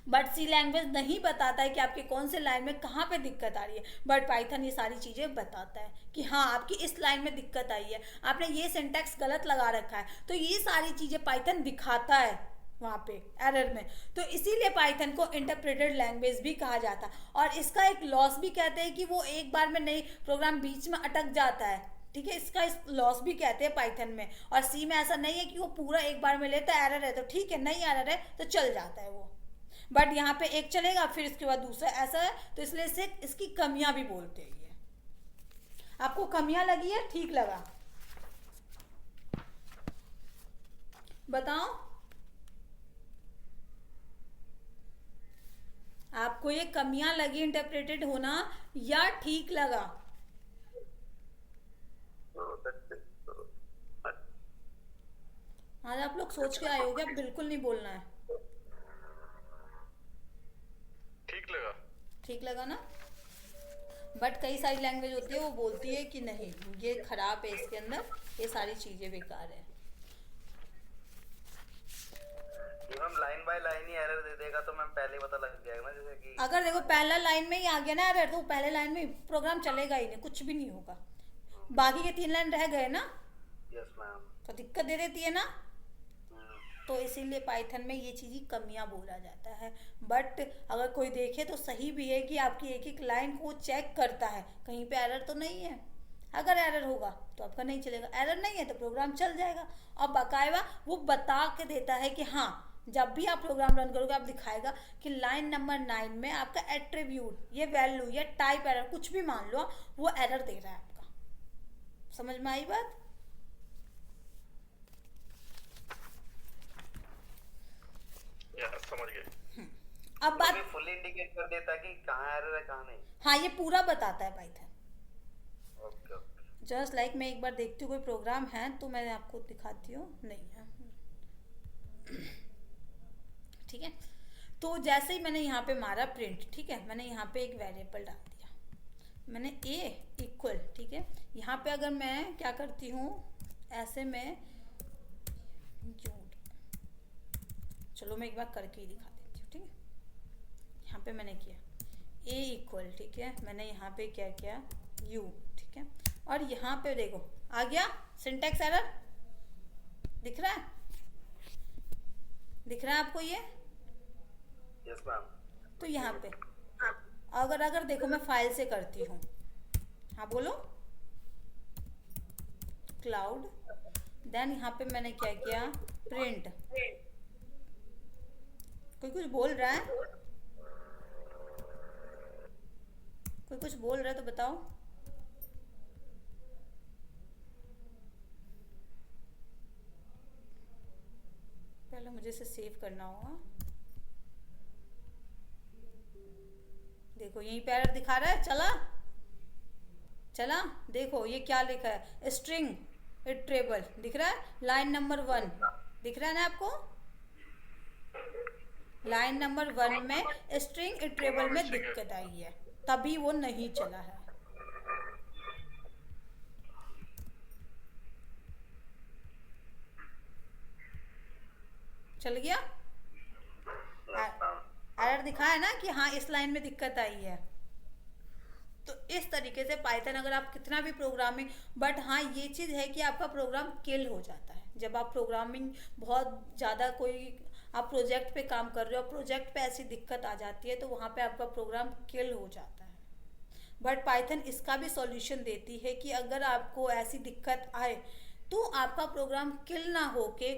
बट सी लैंग्वेज नहीं बताता है कि आपके कौन से लाइन में कहाँ पे दिक्कत आ रही है, बट पाइथन ये सारी चीज़ें बताता है कि हाँ आपकी इस लाइन में दिक्कत आई है, आपने ये सिंटैक्स गलत लगा रखा है, तो ये सारी चीज़ें पाइथन दिखाता है वहाँ पे एरर में। तो इसीलिए पाइथन को इंटरप्रेटेड लैंग्वेज भी कहा जाता है। और इसका एक लॉस भी कहते हैं कि वो एक बार में नहीं, प्रोग्राम बीच में अटक जाता है, ठीक है, इसका इस लॉस भी कहते हैं पाइथन में। और सी में ऐसा नहीं है कि वो पूरा एक बार में लेता है, एरर है तो ठीक है, नहीं एरर है तो चल जाता है वो, बट यहाँ पे एक चलेगा फिर इसके बाद दूसरा, ऐसा है। तो इसलिए इसे इसकी कमियां भी बोलते हैं। ये आपको कमियां लगी है, ठीक लगा, बताओ आपको ये कमियां लगी इंटरप्रेटेड होना या ठीक लगा? आज आप लोग सोच के आए हो क्या? बिल्कुल नहीं बोलना है। ठीक लगा ना? बट कई सारी लैंग्वेज होती है वो बोलती है कि नहीं ये खराब है, इसके अंदर ये सारी चीजें बेकार है। हम लाइन बाय लाइन ही एरर दे देगा तो मैम पहले ही पता लग जाएगा ना, जैसे कि अगर देखो पहला लाइन में ही आ गया ना एरर, तो पहले लाइन में प्रोग्राम चलेगा ही नहीं, कुछ भी नहीं होगा। बाकी के 3 लाइन रह गए ना, यस मैम, तो दिक्कत दे देती है ना। तो इसीलिए पाइथन में ये चीज़ कमियां बोला जाता है। बट अगर कोई देखे तो सही भी है कि आपकी एक एक लाइन को चेक करता है कहीं पे एरर तो नहीं है। अगर एरर होगा तो आपका नहीं चलेगा, एरर नहीं है तो प्रोग्राम चल जाएगा। और बाकायदा वो बता के देता है कि हाँ जब भी आप प्रोग्राम रन करोगे आप दिखाएगा कि लाइन नंबर 9 में आपका एट्रीब्यूट, ये वैल्यू, ये टाइप एरर, कुछ भी मान लो, वो एरर दे रहा है आपका। समझ में आई बात? समझ गए। अब बात फुल इंडिकेट कर देता कि कहाँ एरर है कहाँ नहीं। हाँ ये पूरा बताता है Python. Okay okay. Just like मैं एक बार देखती हूँ कोई प्रोग्राम है तो मैं आपको दिखाती हूँ, नहीं है, ठीक है। तो जैसे ही मैंने यहाँ पे मारा प्रिंट, ठीक है, मैंने यहाँ पे एक वेरिएबल डाल दिया, मैंने a इक्वल, ठीक है। यहाँ पे अगर मैं क्या करती हूँ, ऐसे में जोड़, चलो मैं एक बार करके ही दिखा देती हूँ, ठीक है। यहाँ पे मैंने किया a इक्वल, ठीक है, मैंने यहाँ पे क्या किया u, ठीक है। और यहाँ पे देखो आ गया सिंटैक्स एरर, दिख रहा है, दिख रहा है आपको ये? Yes ma'am. तो यहाँ पे अगर देखो मैं फाइल से करती हूँ, हाँ बोलो, क्लाउड, देन यहाँ पे मैंने क्या किया प्रिंट। कोई कुछ बोल रहा है? कोई कुछ बोल रहा है तो बताओ। पहले मुझे इसे सेव करना होगा। देखो यहीं पे एरर दिखा रहा है, चला देखो ये क्या लिखा है, स्ट्रिंग इटरेबल, दिख रहा है, लाइन नंबर 1 दिख रहा है ना आपको? लाइन नंबर 1 में स्ट्रिंग इटरेबल में दिक्कत आई है, तभी वो नहीं चला है। चल गया? एरर दिखा है ना कि हाँ इस लाइन में दिक्कत आई है। तो इस तरीके से पाइथन अगर आप कितना भी प्रोग्रामिंग, बट हाँ ये चीज़ है कि आपका प्रोग्राम किल हो जाता है जब आप प्रोग्रामिंग बहुत ज़्यादा, कोई आप प्रोजेक्ट पे काम कर रहे हो, प्रोजेक्ट पे ऐसी दिक्कत आ जाती है तो वहाँ पे आपका प्रोग्राम किल हो जाता है। बट पाइथन इसका भी सॉल्यूशन देती है कि अगर आपको ऐसी दिक्कत आए तो आपका प्रोग्राम किल ना होके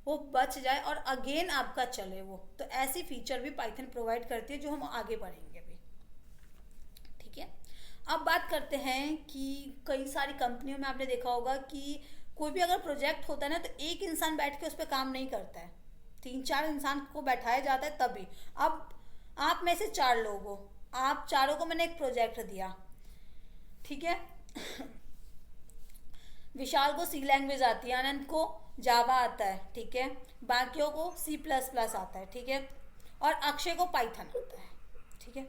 वो बच जाए और अगेन आपका चले वो। तो ऐसी फीचर भी पाइथन प्रोवाइड करती है जो हम आगे बढ़ेंगे अभी, ठीक है। अब बात करते हैं कि कई सारी कंपनियों में आपने देखा होगा कि कोई भी अगर प्रोजेक्ट होता है ना तो एक इंसान बैठ के उस पर काम नहीं करता है, 3-4 इंसान को बैठाया जाता है तभी। अब आप में से 4 लोग हो, आप चारों को मैंने एक प्रोजेक्ट दिया, ठीक है। विशाल को सी लैंग्वेज आती है, आनंद को जावा आता है, ठीक है, बाकियों को C++ आता है, ठीक है, और अक्षय को पाइथन आता है, ठीक है।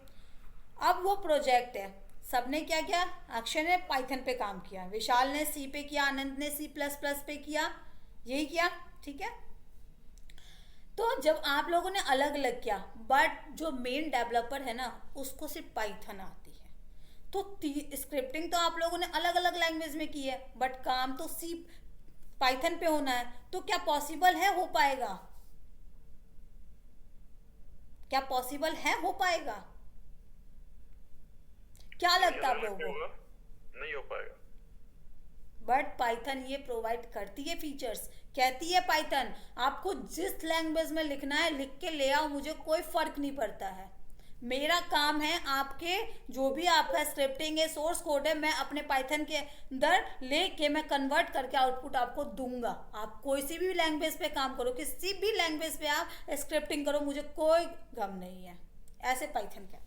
अब वो प्रोजेक्ट है, सबने क्या किया, अक्षय ने पाइथन पे काम किया, विशाल ने सी पे किया, आनंद ने C++ पे किया, यही किया, ठीक है। तो जब आप लोगों ने अलग अलग किया, बट जो मेन डेवलपर है ना उसको सिर्फ पाइथन आती है, तो स्क्रिप्टिंग तो आप लोगों ने अलग अलग लैंग्वेज में की है, बट काम तो सी पाइथन पे होना है, तो क्या पॉसिबल है, हो पाएगा? क्या पॉसिबल है, हो पाएगा? क्या लगता है आप लोगों को? नहीं हो पाएगा। बट पाइथन ये प्रोवाइड करती है फीचर्स, कहती है पाइथन आपको जिस लैंग्वेज में लिखना है लिख के ले आओ, मुझे कोई फर्क नहीं पड़ता है, मेरा काम है आपके जो भी आपका स्क्रिप्टिंग है, सोर्स कोड है, मैं अपने पाइथन के अंदर लेके मैं कन्वर्ट करके आउटपुट आपको दूंगा। आप कोई सी भी लैंग्वेज पे काम करो, किसी भी लैंग्वेज पे आप स्क्रिप्टिंग करो, मुझे कोई गम नहीं है, ऐसे पाइथन कहता है।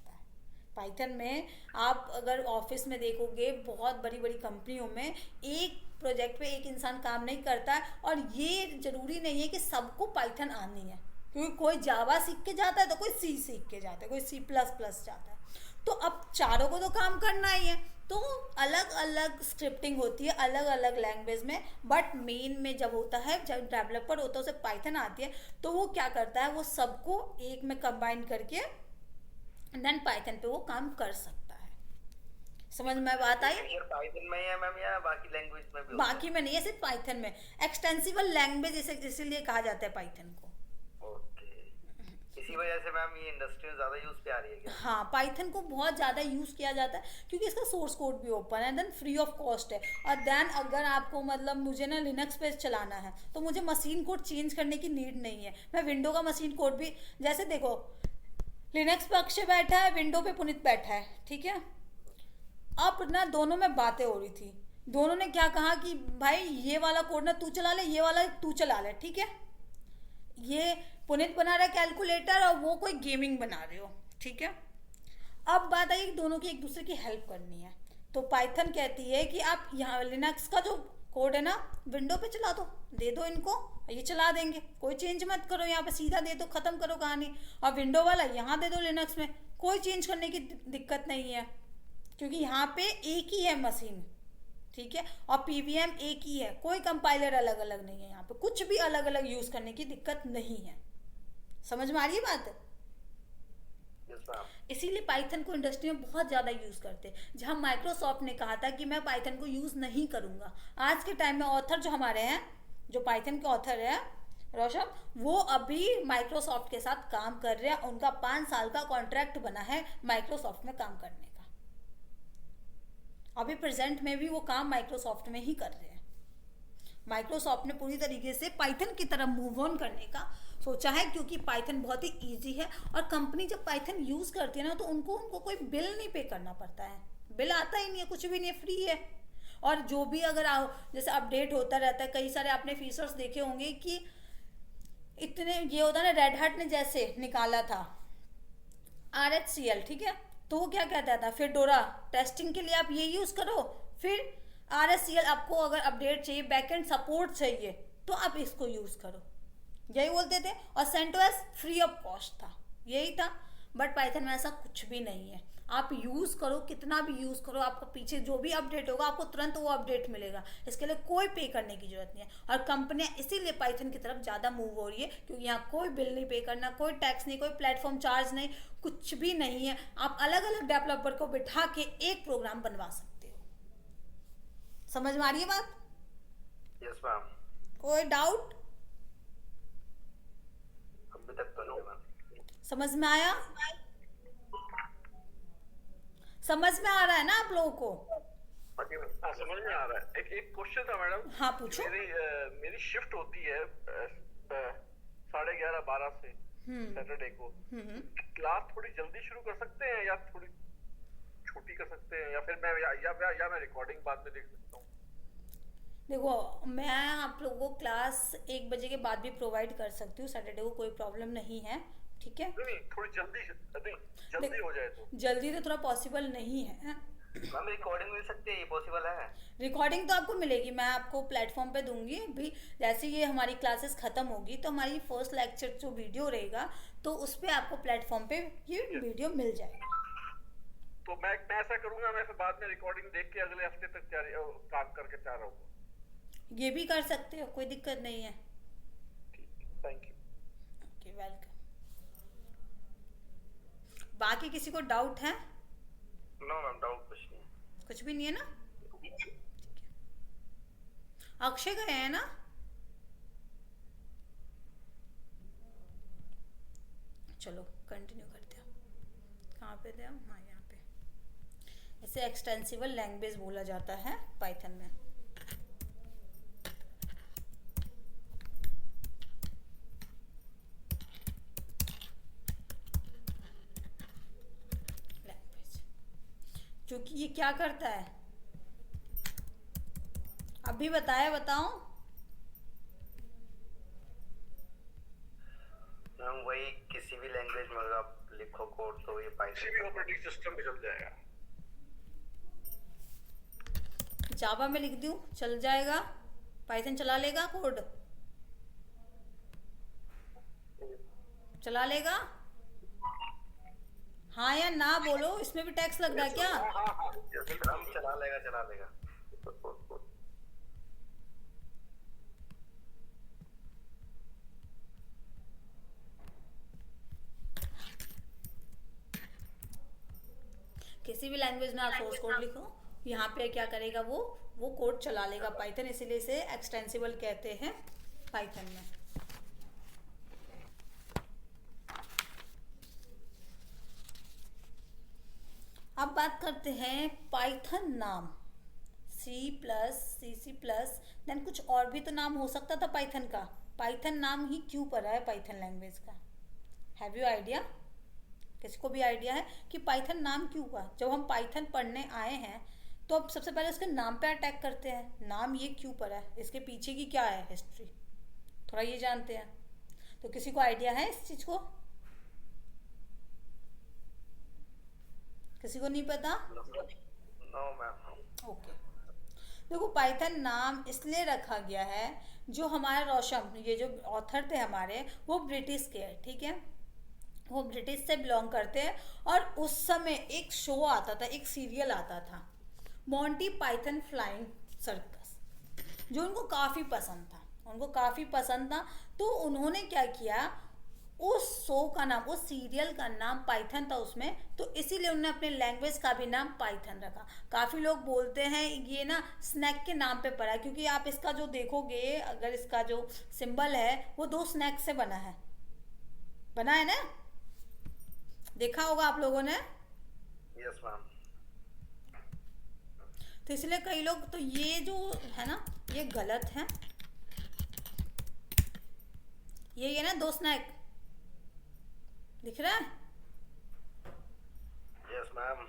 पाइथन में आप अगर ऑफिस में देखोगे, बहुत बड़ी बड़ी कंपनियों में एक प्रोजेक्ट पे एक इंसान काम नहीं करता है, और ये जरूरी नहीं है कि सबको पाइथन आनी है, क्योंकि कोई जावा सीख के जाता है तो कोई सी सीख के जाता है, कोई C++ जाता है, तो अब चारों को तो काम करना ही है, तो अलग अलग स्क्रिप्टिंग होती है अलग अलग लैंग्वेज में, बट मेन में जब होता है, जब डेवलपर होता है उसे पाइथन आती है, तो वो क्या करता है, वो सबको एक में कंबाइन करके देन पाइथन पे वो काम कर सकता है। समझ में बात आई? पाइथन में है मैम या बाकी लैंग्वेज में भी? बाकी में नहीं है, सिर्फ पाइथन में। एक्सटेंसिबल लैंग्वेज इसीलिए कहा जाता है पाइथन को। ओके, इसी वजह से मैम ये इंडस्ट्री में ज्यादा यूज पे आ रही है क्या? हाँ, पाइथन को बहुत ज़्यादा यूज़ किया जाता है क्योंकि इसका सोर्स कोड भी ओपन है, देन फ्री ऑफ कॉस्ट है, और देन अगर आपको मतलब मुझे ना लिनक्स पे चलाना है तो मुझे मशीन कोड चेंज करने की नीड नहीं है, मैं विंडो का मशीन कोड भी, जैसे देखो लिनक्स पे अक्षय बैठा है, विंडो पे पुनीत बैठा है, ठीक है। अब ना दोनों में बातें हो रही थी, दोनों ने क्या कहा कि भाई ये वाला कोड ना तू चला ले, ये वाला तू चला ले, ठीक है। ये पुनीत बना रहा है कैलकुलेटर और वो कोई गेमिंग बना रहे हो, ठीक है। अब बात आई दोनों की एक दूसरे की हेल्प करनी है, तो पाइथन कहती है कि आप यहाँ लिनक्स का जो कोड है ना विंडो पे चला दो, दे दो इनको, ये चला देंगे, कोई चेंज मत करो, यहाँ पे सीधा दे दो, खत्म करो कहानी। और विंडो वाला यहाँ दे दो लिनक्स में, कोई चेंज करने की दिक्कत नहीं है, क्योंकि यहाँ पे एक ही है मशीन, ठीक है, और पीवीएम एक ही है, कोई कंपाइलर अलग अलग नहीं है, यहाँ पे कुछ भी अलग अलग यूज करने की दिक्कत नहीं है। समझ में आ रही है बात? इसीलिए पाइथन को इंडस्ट्री में बहुत ज़्यादा यूज़ करते हैं। जहाँ माइक्रोसॉफ्ट ने कहा था कि मैं पाइथन को यूज़ नहीं करूँगा, आज के टाइम में ऑथर जो हमारे हैं, जो पाइथन के ऑथर है रोशन, वो अभी माइक्रोसॉफ्ट के साथ काम कर रहे हैं, उनका 5 साल का कॉन्ट्रैक्ट बना है माइक्रोसॉफ्ट में काम करने का, अभी प्रेजेंट में भी वो काम माइक्रोसॉफ्ट में ही कर रहे हैं। माइक्रोसॉफ्ट ने पूरी तरीके से पाइथन की तरफ मूव ऑन करने का सोचा है, क्योंकि पाइथन बहुत ही इजी है, और कंपनी जब पाइथन यूज करती है ना तो उनको कोई बिल नहीं पे करना पड़ता है, बिल आता ही नहीं है, कुछ भी नहीं, फ्री है। और जो भी अगर जैसे अपडेट होता रहता है, कई सारे आपने फीचर्स देखे होंगे कि इतने ये होता है ना, रेड हैट ने जैसे निकाला था RHCL, ठीक है, तो वो क्या कहता था, फेडोरा टेस्टिंग के लिए आप ये यूज करो, फिर RHCL आपको अगर अपडेट चाहिए, बैकएंड सपोर्ट चाहिए, तो आप इसको यूज करो, यही बोलते थे। और सेंटोस फ्री ऑफ कॉस्ट था, यही था। बट पाइथन में ऐसा कुछ भी नहीं है, आप यूज करो, कितना भी यूज करो, आपको पीछे जो भी अपडेट होगा आपको तुरंत वो अपडेट मिलेगा, इसके लिए कोई पे करने की जरूरत नहीं है। और कंपनियां इसीलिए पाइथन की तरफ ज्यादा मूव हो रही है, क्योंकि यहाँ कोई बिल नहीं पे करना, कोई टैक्स नहीं, कोई प्लेटफॉर्म चार्ज नहीं, कुछ भी नहीं है। आप अलग अलग डेवलपर को बिठा के एक प्रोग्राम बनवा सकते हो। समझ में आ रही है बात? Yes ma'am. कोई डाउट? अभी तक तो नहीं मैम। समझ में आया? समझ में आ रहा है ना आप लोगों को? हाँ, समझ में आ रहा है। एक क्वेश्चन था मैडम। हाँ पूछो। मेरी शिफ्ट होती है 11:30-12 से सैटरडे को। क्लास थोड़ी जल्दी शुरू कर सकते हैं या थोड़ी छोटी कर सकते हैं, या फिर मैं या मैं रिकॉर्डिंग बाद में देख सकता हूँ? देखो, मैं आप लोगों को क्लास 1 बजे के बाद भी प्रोवाइड कर सकती हूँ सैटरडे को, कोई प्रॉब्लम नहीं है, ठीक है, नहीं थोड़ी जल्दी, नहीं जल्दी हो जाए तो। जल्दी तो थोड़ा पॉसिबल नहीं है। मैम रिकॉर्डिंग मिल सकती है, ये पॉसिबल है? रिकॉर्डिंग तो आपको मिलेगी, मैं आपको प्लेटफॉर्म पे दूंगी भी। जैसे ये हमारी क्लासेस खत्म होगी तो हमारी फर्स्ट लेक्चर जो वीडियो रहेगा तो उस पर आपको प्लेटफॉर्म पे ये वीडियो मिल जाएगा। तो मैं ऐसा करूंगा, मैं फिर बाद में रिकॉर्डिंग देख के अगले हफ्ते तक काम करके तैयार रहूंगा। ये भी कर सकते हो, कोई दिक्कत नहीं है। Thank you. Okay, welcome. बाकी किसी को डाउट है? नो मैम, डाउट कुछ नहीं। कुछ भी नहीं है ना? ठीक है। अक्षय गए हैं ना? चलो कंटिन्यू करते हैं। कहाँ पे थे हम? हाँ, यहाँ पे। इसे एक्सटेंसिबल लैंग्वेज बोला जाता है पाइथन में। लैंग्वेज क्योंकि ये क्या करता है अभी बताओ। मैम वही किसी भी लैंग्वेज में अगर आप लिखो कोड तो ये किसी पाइथन भी ऑपरेटिंग सिस्टम में चल जाएगा। जावा में लिख दूं चल जाएगा? पाइथन चला लेगा? कोड चला लेगा? हाँ या ना बोलो, इसमें भी टैक्स लग रहा है क्या? हम चला लेगा। किसी भी लैंग्वेज में आप सोर्स कोड लिखो, यहाँ पे क्या करेगा वो कोड चला लेगा पाइथन, इसीलिए इसे एक्सटेंसिबल कहते हैं पाइथन में। अब बात करते हैं पाइथन नाम। C++, देन कुछ और भी तो नाम हो सकता था पाइथन का। पाइथन नाम ही क्यों पड़ा है पाइथन लैंग्वेज का? Have you idea? किसी को भी आइडिया है कि पाइथन नाम क्यों हुआ? जब हम पाइथन पढ़ने आए हैं तो अब सबसे पहले उसके नाम पे अटैक करते हैं। नाम ये क्यों पड़ा है, इसके पीछे की क्या है हिस्ट्री, थोड़ा ये जानते हैं। तो किसी को आइडिया है इस चीज को? किसी को नहीं पता? No ma'am. ओके, देखो पाइथन नाम इसलिए रखा गया है, जो हमारे रोशम, ये जो ऑथर थे हमारे, वो ब्रिटिश के हैं, ठीक है, वो ब्रिटिश से बिलोंग करते हैं। और उस समय एक शो आता था, एक सीरियल आता था, मोंटी पाइथन फ्लाइंग सर्कस, जो उनको काफ़ी पसंद था। तो उन्होंने क्या किया, उस शो का नाम, उस सीरियल का नाम पाइथन था उसमें, तो इसीलिए उन्होंने अपने लैंग्वेज का भी नाम पाइथन रखा। काफ़ी लोग बोलते हैं ये ना स्नैक के नाम पे पड़ा है, क्योंकि आप इसका जो देखोगे, अगर इसका जो सिंबल है वो 2 स्नैक से बना है ना? देखा होगा आप लोगों ने। Yes ma'am. तो इसलिए कई लोग तो ये जो है ना, ये गलत है। ये ना 2 स्नैक दिख रहा है? Yes ma'am.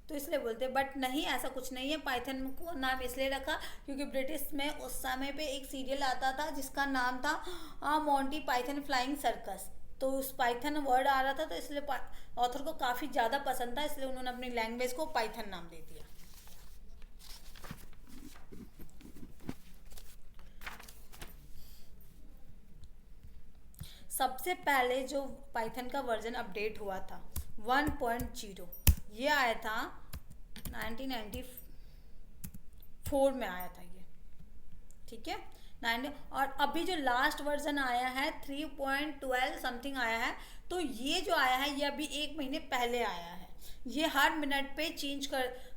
तो इसलिए बोलते हैं, बट नहीं, ऐसा कुछ नहीं है। पाइथन को नाम इसलिए रखा क्योंकि ब्रिटिश में उस समय पे एक सीरियल आता था जिसका नाम था मोंटी पाइथन फ्लाइंग सर्कस। तो उस पाइथन वर्ड आ रहा था, तो इसलिए ऑथर को काफ़ी ज़्यादा पसंद था, इसलिए उन्होंने अपनी लैंग्वेज को पाइथन नाम दे दिया। सबसे पहले जो पाइथन का वर्जन अपडेट हुआ था 1.0, ये आया था 1994 में आया था ये, ठीक है। और अभी जो लास्ट वर्जन आया है 3.12 समथिंग आया है, तो ये जो आया है ये अभी 1 महीने पहले आया है। ये हर मिनट पे चेंज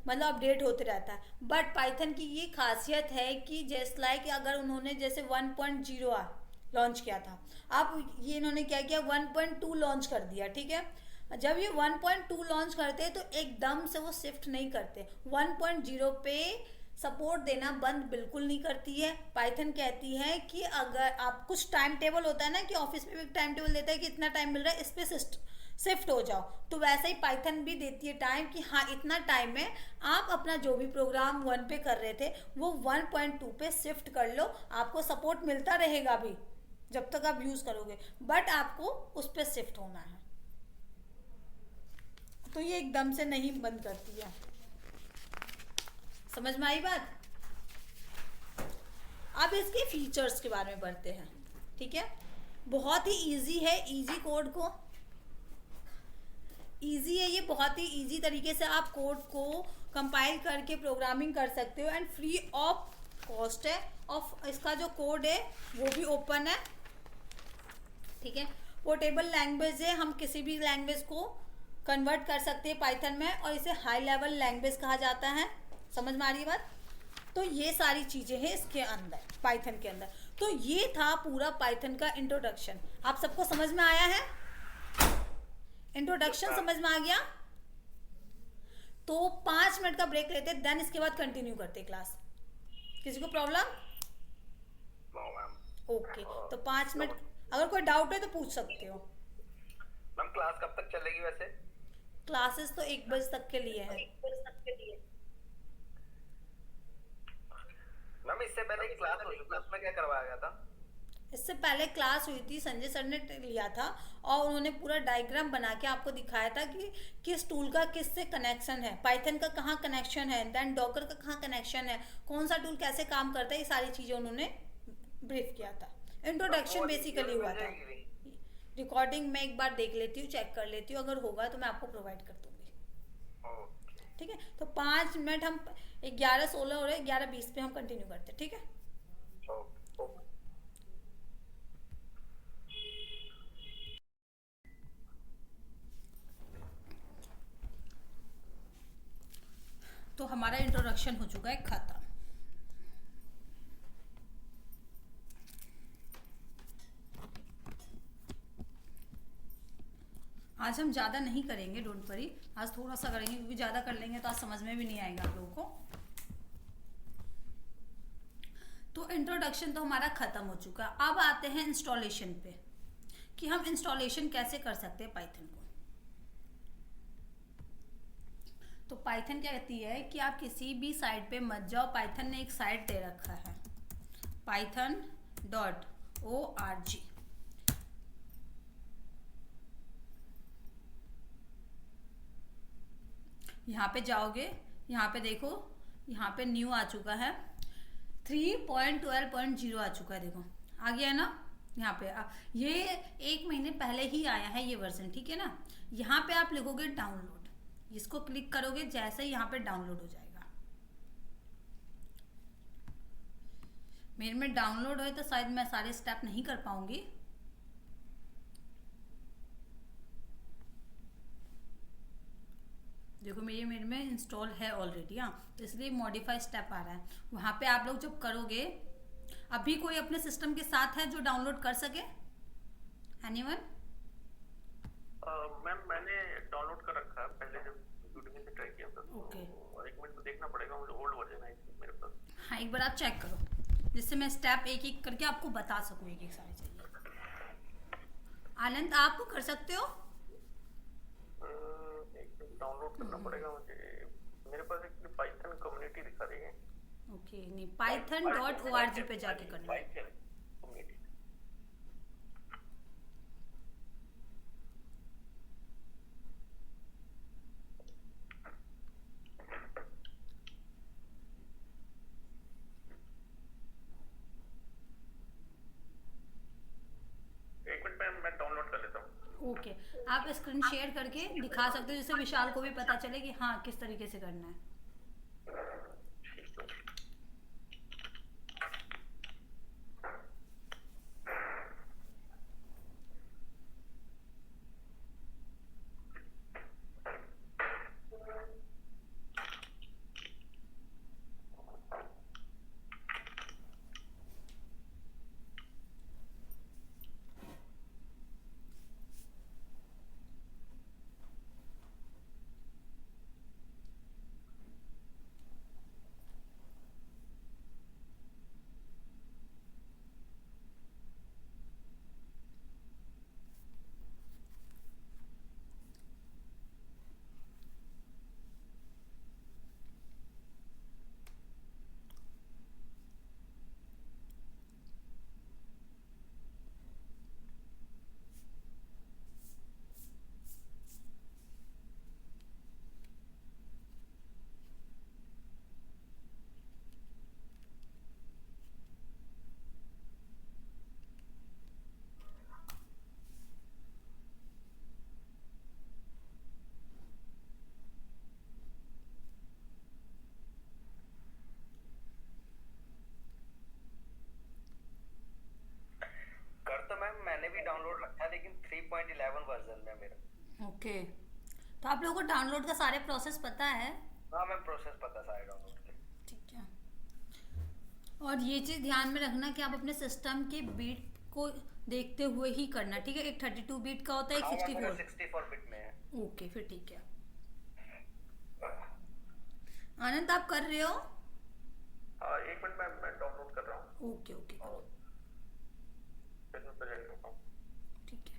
मतलब अपडेट होते रहता है। बट पाइथन की ये खासियत है कि जस्ट लाइक अगर उन्होंने जैसे 1.0 लॉन्च किया था, अब ये इन्होंने क्या किया 1.2 लॉन्च कर दिया, ठीक है। जब ये 1.2 लॉन्च करते हैं तो एकदम से वो शिफ्ट नहीं करते, 1.0 पे सपोर्ट देना बंद बिल्कुल नहीं करती है। पाइथन कहती है कि अगर आप कुछ टाइम टेबल होता है ना, कि ऑफिस में भी टाइम टेबल देता है कि इतना टाइम मिल रहा है, इस पे शिफ्ट हो जाओ। तो वैसे ही पाइथन भी देती है टाइम कि हाँ इतना टाइम में आप अपना जो भी प्रोग्राम 1 पे कर रहे थे वो 1.2 पे शिफ्ट कर लो। आपको सपोर्ट मिलता रहेगा भी जब तक आप यूज करोगे, बट आपको उस पर शिफ्ट होना है। तो ये एकदम से नहीं बंद करती है। समझ में आई बात? अब इसके फीचर्स के बारे में पढ़ते हैं। ठीक है, बहुत ही इजी है, इजी कोड को इजी है ये, बहुत ही इजी तरीके से आप कोड को कंपाइल करके प्रोग्रामिंग कर सकते हो एंड फ्री ऑफ कॉस्ट है। और इसका जो कोड है वो भी ओपन है। ठीक है, पोर्टेबल लैंग्वेज है, हम किसी भी लैंग्वेज को कन्वर्ट कर सकते हैं पाइथन में, और इसे हाई लेवल लैंग्वेज कहा जाता है। समझ में आ रही है बात? तो ये सारी चीजें हैं इसके अंदर, पाइथन के अंदर। तो ये था पूरा पाइथन का इंट्रोडक्शन। आप सबको समझ में आया है? इंट्रोडक्शन समझ में आ गया? तो 5 मिनट का ब्रेक लेते, देन इसके बाद कंटिन्यू करते क्लास। किसी को प्रॉब्लम? ओके, तो 5 मिनट, अगर कोई डाउट है तो पूछ सकते हो। मैम क्लास कब तक चलेगी वैसे? क्लासेस तो 1 बजे तक के लिए है। मैम इससे पहले क्लास हुई थी, उसमें क्या करवाया गया था? इससे पहले क्लास हुई थी, संजय सर ने लिया था और उन्होंने पूरा डायग्राम बना के आपको दिखाया था कि किस टूल का किस से कनेक्शन है, पाइथन का कहाँ कनेक्शन है, देन डॉकर का कहाँ कनेक्शन है, कौन सा टूल कैसे काम करता है, ये सारी चीज़ें उन्होंने ब्रीफ किया था। इंट्रोडक्शन बेसिकली हुआ था। रिकॉर्डिंग में एक बार देख लेती हूँ, चेक कर लेती हूँ, अगर होगा तो मैं आपको प्रोवाइड कर दूंगी। ठीक है, तो 5 मिनट, हम 11:16 हो रहे, 11:20 पे हम कंटिन्यू करते हैं। ठीक है, तो हमारा इंट्रोडक्शन हो चुका है खत्म। आज हम ज़्यादा नहीं करेंगे, डोंट वरी, आज थोड़ा सा करेंगे क्योंकि ज़्यादा कर लेंगे तो आज समझ में भी नहीं आएगा आप लोगों को। तो इंट्रोडक्शन तो हमारा खत्म हो चुका है। अब आते हैं इंस्टॉलेशन पे कि हम इंस्टॉलेशन कैसे कर सकते हैं पाइथन को। तो पाइथन क्या कहती है कि आप किसी भी साइट पे मत जाओ। पाइथन ने एक साइट दे रखा है python.org। यहाँ पे जाओगे, यहाँ पे देखो, यहाँ पे न्यू आ चुका है, 3.12.0 आ चुका है। देखो आ गया है ना, यहाँ पे ये 1 महीने पहले ही आया है ये वर्जन। ठीक है ना, यहाँ पे आप लिखोगे डाउनलोड, इसको क्लिक करोगे, जैसे ही यहाँ पे डाउनलोड हो जाएगा। मेरे में डाउनलोड हो तो शायद मैं सारे स्टेप नहीं कर पाऊंगी। देखो मेरे में इंस्टॉल है ऑलरेडी, हाँ, तो इसलिए मॉडिफाई स्टेप आ रहा है। वहाँ पे आप लोग जब करोगे, अभी कोई अपने सिस्टम के साथ है जो डाउनलोड कर सके? एनीवन? मैम मैंने डाउनलोड कर रखा है पहले, जब यूट्यूब से ट्राई किया था। ओके, एक मिनट तो देखना पड़ेगा, मुझे ओल्ड वर्जन है मेरे पास। हाँ, एक बार आप चेक करो जिससे मैं स्टेप एक एक करके आपको बता सकूँ, एक एक सारे चाहिए। आनंद आप कर सकते हो? डाउनलोड करना पड़ेगा मुझे, मेरे पास एक पाइथन कम्युनिटी दिखा रही है। ओके, नहीं, python.org पे जाके करना है। Python community. एक मिनट में मैं डाउनलोड कर लेता हूँ। ओके, आप स्क्रीन शेयर करके दिखा सकते हो जिससे विशाल को भी पता चले कि हाँ किस तरीके से करना है। लेकिन 3.11 वर्जन में मेरा। ओके, तो आप लोगों को डाउनलोड का सारे प्रोसेस पता है? हाँ, मैं प्रोसेस पता सारे डाउनलोड के। ठीक है। और ये चीज़ ध्यान में रखना कि आप अपने सिस्टम के बीट को देखते हुए ही करना, ठीक है? एक 32 बीट का होता है, एक हाँ, मेरा 64। 64 बिट में है। ओके, फिर ठीक है। आनंद, आप कर रहे हो? हाँ, एक मिनट मैं डाउनलोड कर रहा हूँ। ओके ओके, करो। फिर मैं प्रेजेंट करता हूँ। ठीक है।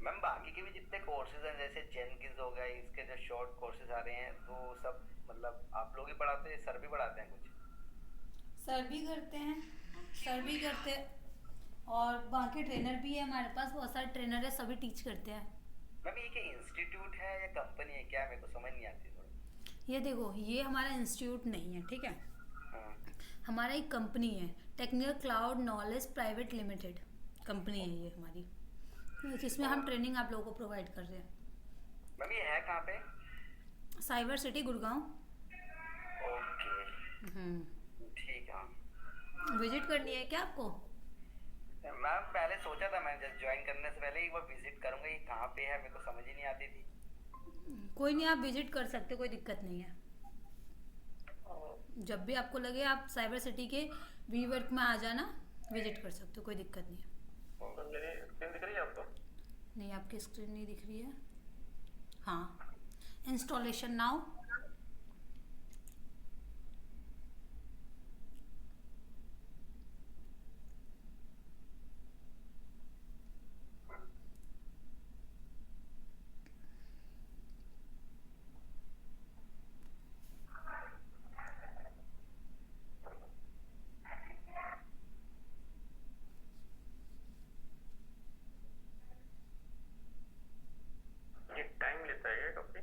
मैम बाकी के भी जितने कोर्सेज हैं, जैसे जेनकिंस हो गए, इसके जो शॉर्ट कोर्सेज आ रहे हैं, तो सब मतलब आप लोग ही पढ़ाते हैं, सर भी पढ़ाते हैं कुछ? सर भी करते हैं, सर भी करते हैं, और बाकी ट्रेनर भी है हमारे पास, बहुत सारे ट्रेनर है, सभी टीच करते हैं। मैम ये क्या इंस्टीट्यूट है या कंपनी है, क्या मेरे को समझ नहीं आती थोड़ी। ये देखो, ये हमारा इंस्टीट्यूट नहीं है, ठीक है? हाँ। हमारा एक कंपनी है, technical cloud knowledge private limited company है ये हमारी, जिसमें हम ट्रेनिंग आप लोगों को प्रोवाइड कर रहे हैं। मैम ये है कहाँ पे? Cyber city Gurgaon. ओके, ठीक है। विजिट करनी है क्या आपको? मैम पहले सोचा था, मैं जस्ट ज्वाइन करने से पहले एक बार विजिट करूंगा, ये कहाँ पे है मेरे को समझ ही नहीं आती थी। कोई नहीं, आप विजिट कर सकते, कोई दिक्कत नहीं है। जब भी आपको लगे आप साइबर सिटी के वी वर्क में आ जाना, विजिट कर सकते हो, कोई दिक्कत नहीं है। तो मेरी स्क्रीन दिख रही है आपको? नहीं, आपकी स्क्रीन नहीं दिख रही है। हाँ, इंस्टॉलेशन नाउ। ये टाइम लेता है ये काफी?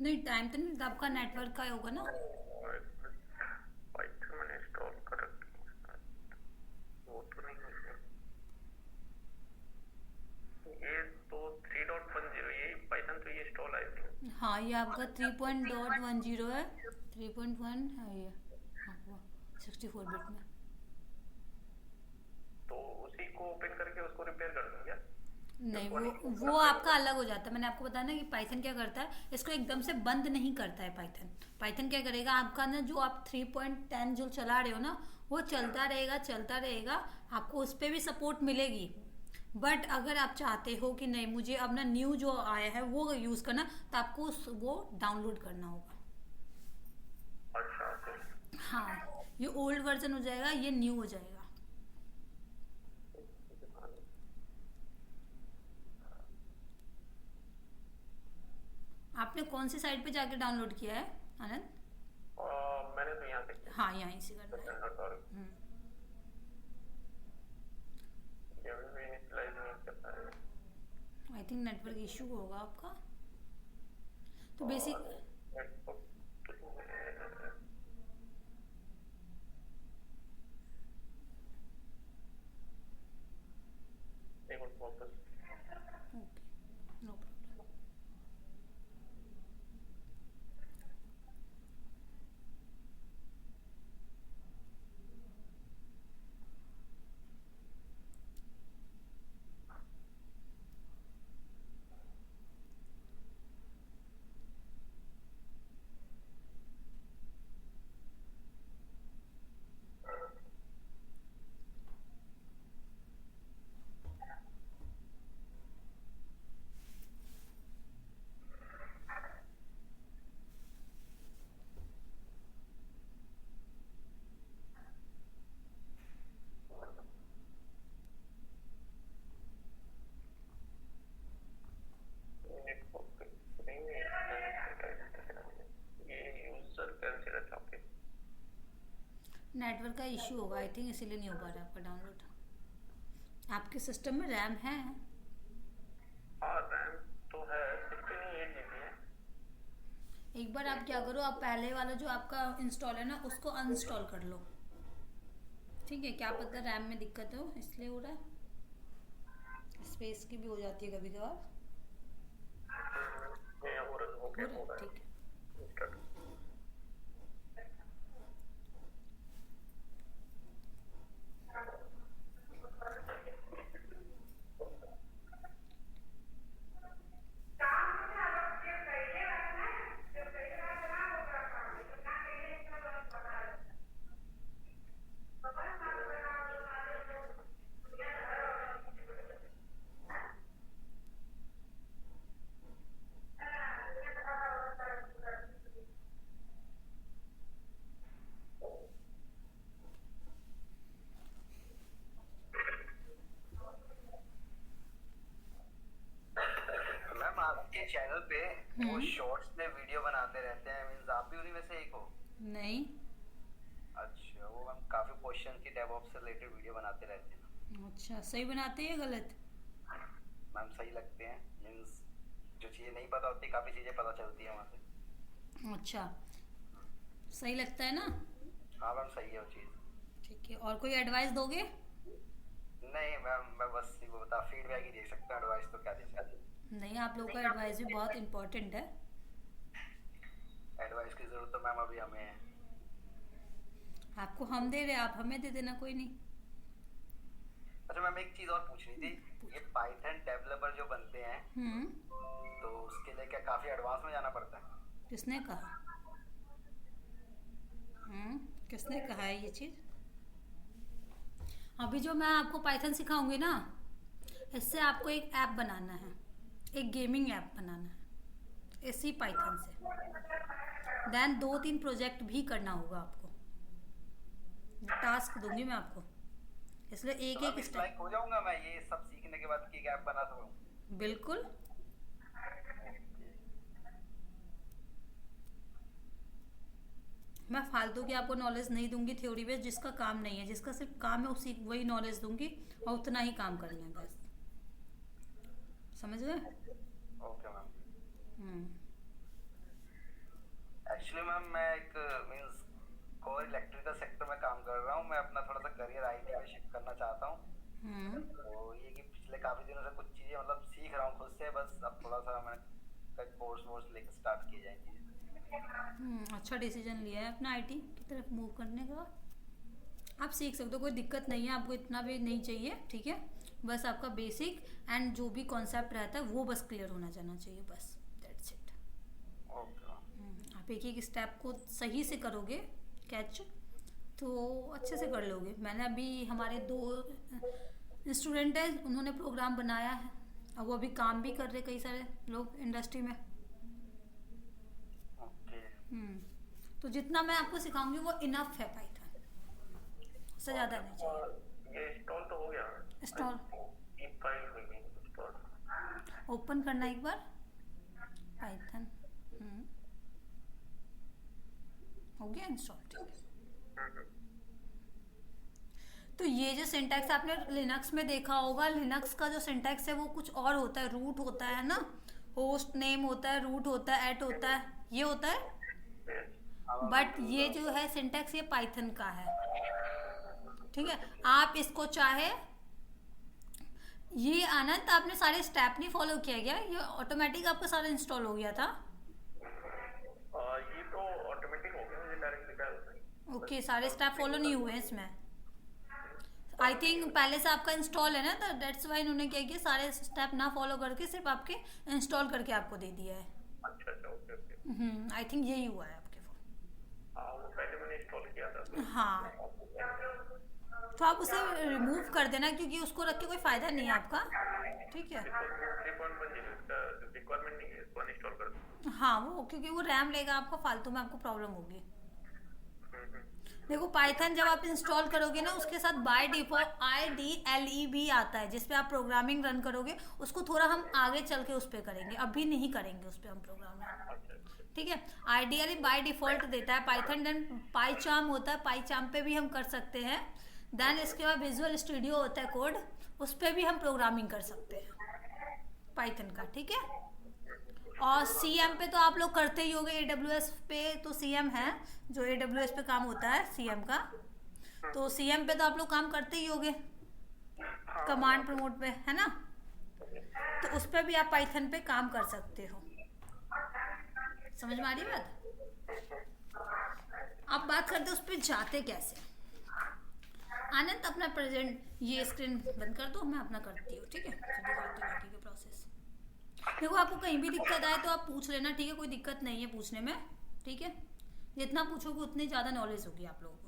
नहीं, टाइम तो नहीं, आपका नेटवर्क का होगा ना। पाइथन मैंने इंस्टॉल कर रखी है, वो तो नहीं है। ये तो 3.10 ये पाइथन तो ये इंस्टॉल आई थी। हाँ, ये आपका 3.10 है, 3.1 है ये। हाँ, हुआ 64 बिट में। तो उसी को ओपन करके उसको रिपेयर कर दूं क्या? नहीं, वो आपका अलग हो जाता है। मैंने आपको बताया ना कि पाइथन क्या करता है, इसको एकदम से बंद नहीं करता है। पाइथन क्या करेगा, आपका ना जो आप 3.10 जो चला रहे हो ना, वो चलता रहेगा। आपको उस पर भी सपोर्ट मिलेगी। बट अगर आप चाहते हो कि नहीं, मुझे अब ना न्यू जो आया है वो यूज़ करना, तो आपको वो डाउनलोड करना होगा। अच्छा, तो हाँ, ये ओल्ड वर्जन हो जाएगा, ये न्यू हो जाएगा। आपने कौन सी साइट पे जाके डाउनलोड किया है आनंद? मैंने तो यहाँ से किया। हाँ, यहीं से करना है। ये भी इनिशियलाइज नहीं करता है। आई थिंक नेटवर्क इशू होगा आपका। तो बेसिक एक मिनट वापस। Okay, no problem. इश्यू होगा आई थिंक, इसीलिए नहीं हो पा रहा आपका डाउनलोड। आपके सिस्टम में रैम है? हाँ रैम तो है, 16 GB है। एक बार आप क्या करो, आप पहले वाला जो आपका इंस्टॉल है ना उसको अनइंस्टॉल कर लो, ठीक है? क्या पता रैम में दिक्कत हो इसलिए हो रहा है, स्पेस की भी हो जाती है कभी कभार। ये हो हो गया रहा है, ठीक है। मैम आपके चैनल पे वो शॉर्ट्स में वीडियो बनाते रहते हैं, मींस आप भी उन्हीं में से एक हो? नहीं। अच्छा, वो मैम काफी क्वेश्चन की डेवऑप्स से रिलेटेड वीडियो बनाते रहते हैं। अच्छा, सही बनाते हैं या गलत? मैम सही लगते हैं, मींस जो चीजें नहीं पता होती काफी चीजें पता चलती है वहाँ से। अच्छा, सही लगता है ना? हाँ मैम सही है वो चीज। ठीक है, और कोई एडवाइस दोगे? नहीं मैम, मैं बस वो बता फीडबैक ही दे सकता हूँ, एडवाइस तो क्या दे सकता हूँ। नहीं, आप लोगों का एडवाइस भी बहुत इम्पोर्टेंट है। एडवाइस की जरूरत तो मैम अभी हमें है। आपको हम दे रहे, आप हमें दे देना, कोई नहीं। अच्छा मैम एक चीज और पूछनी थी, ये पाइथन डेवलपर जो बनते हैं तो उसके लिए क्या काफी एडवांस में जाना पड़ता है? किसने कहा? किसने कहा है ये चीज? अभी जो मैं आपको पाइथन सिखाऊंगी ना, इससे आपको एक ऐप बनाना है, एक गेमिंग ऐप बनाना है इसी पाइथन से। देन 2-3 प्रोजेक्ट भी करना होगा आपको, टास्क दूंगी मैं आपको, इसलिए एक एक स्टेप। लाइक हो जाऊंगा मैं ये सब सीखने के बाद कि ऐप बना सकूं? बिल्कुल। मैं फालतू की आपको नॉलेज नहीं दूंगी थ्योरी बेस्ड, जिसका काम नहीं है, जिसका सिर्फ काम है उसी वही नॉलेज दूंगी और उतना ही काम करना है बस, समझ गए? Okay ma'am. एक्चुअली मैम मैं एक मींस कोर इलेक्ट्रिकल सेक्टर में काम कर रहा हूँ, मैं अपना थोड़ा सा करियर आईटी में शिफ्ट करना चाहता हूँ। तो ये कि पिछले काफी दिनों से कुछ चीजें मतलब सीख रहा हूँ खुद से, बस अब थोड़ा सा मैंने कोर्स वोर्स लेकर स्टार्ट किए जाएंगे। अच्छा डिसीजन लिया है अपना आईटी की तरफ मूव करने का। आप सीख सकते हो, कोई दिक्कत नहीं है, आपको इतना भी नहीं चाहिए, ठीक है? बस आपका बेसिक एंड जो भी कॉन्सेप्ट रहता है वो बस क्लियर होना जाना चाहिए, बस दैट्स इट। आप एक एक स्टेप को सही से करोगे कैच तो अच्छे से कर लोगे। मैंने अभी हमारे 2 स्टूडेंट हैं, उन्होंने प्रोग्राम बनाया है और वो अभी काम भी कर रहे कई सारे लोग इंडस्ट्री में। तो जितना मैं आपको सिखाऊंगी वो इनफ है पाइथन, उससे ज़्यादा नहीं चाहिए। ये इंस्टॉल तो हो गया? इंस्टॉल फाइल हो गई इंस्टॉल। ओपन करना एक बार पाइथन। हो गया इंस्टॉल, ठीक है। तो ये जो सिंटैक्स आपने लिनक्स में देखा होगा, लिनक्स का जो सिंटैक्स है वो कुछ और होता है, रूट होता है ना, होस्ट नेम होता है, रूट होता है, एट होता है, ये होता है। बट ये जो है सिंटैक्स ये पाइथन का है, ठीक है? आप इसको चाहे ये आनंद आपने सारे स्टेप नहीं फॉलो किया गया, ये ऑटोमेटिक आपका सारा इंस्टॉल हो गया था? ये तो ऑटोमेटिक हो गया, मुझे डायरेक्टली डाल। ओके, सारे स्टेप फॉलो नहीं हुए हैं इसमें, आई थिंक पहले से आपका इंस्टॉल है ना, तो दैट्स वाई इन्होंने क्या किया, सारे स्टेप ना फॉलो करके सिर्फ आपके इंस्टॉल करके आपको दे दिया है। अच्छा ओके ओके। आई थिंक यही हुआ है आपके फोन। हाँ वो पहले मैंने इंस्टॉल किया था तो। हाँ, तो आप उसे रिमूव कर देना क्योंकि उसको रख के कोई फायदा नहीं है आपका, ठीक है? रिक्वायरमेंट नहीं है, इसको अनइंस्टॉल कर दो। हाँ, वो क्योंकि वो रैम लेगा आपको, फालतू में आपको प्रॉब्लम होगी। देखो पाइथन जब आप इंस्टॉल करोगे ना, उसके साथ बाय डिफॉल्ट IDLE भी आता है, जिसपे आप प्रोग्रामिंग रन करोगे। उसको थोड़ा हम आगे चल के उस पर करेंगे, अभी नहीं करेंगे उस पर हम प्रोग्रामिंग, ठीक है। आइडियली बाय डिफॉल्ट देता है पाइथन, देन पाईचार्म होता है, पाईचार्म पे भी हम कर सकते हैं। देन इसके बाद विजुअल स्टूडियो होता है कोड, उस पर भी हम प्रोग्रामिंग कर सकते हैं पाइथन का, ठीक है। और CM पे तो आप लोग करते ही होंगे, AWS पे तो CM है जो AWS पे काम होता है CM का, तो CM पे तो आप लोग काम करते ही होंगे कमांड प्रमोट पे, है ना। तो उस पर भी आप पाइथन पे काम कर सकते हो। समझ में आ रही बात। अब बात करते हैं उस पर जाते कैसे। आनंद अपना प्रेजेंट ये स्क्रीन बंद कर दो, मैं अपना करती हूँ, ठीक है। फिर दिखाती हूँ बाकी के प्रोसेस। देखो आपको कहीं भी दिक्कत आए तो आप पूछ लेना, ठीक है, कोई दिक्कत नहीं है पूछने में, ठीक है। जितना पूछोगे उतनी ज़्यादा नॉलेज होगी आप लोगों को।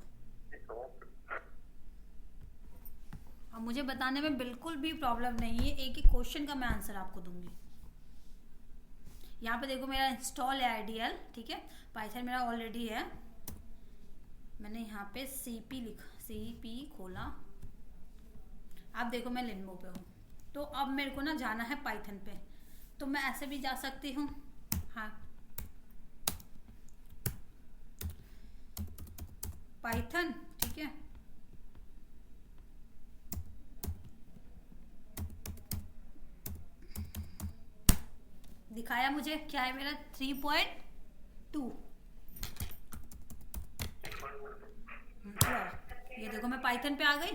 अब मुझे बताने में बिल्कुल भी प्रॉब्लम नहीं है, एक ही क्वेश्चन का मैं आंसर आपको दूंगी। यहाँ पे देखो मेरा इंस्टॉल है आइडियल, ठीक है, पाइथन मेरा ऑलरेडी है। मैंने यहाँ पे CP खोला। अब देखो मैं लिनमो पे हूँ, तो अब मेरे को ना जाना है पाइथन पे, तो मैं ऐसे भी जा सकती हूँ। हाँ, पाइथन, ठीक है। दिखाया मुझे क्या है मेरा 3.2। ये देखो मैं पाइथन पे आ गई।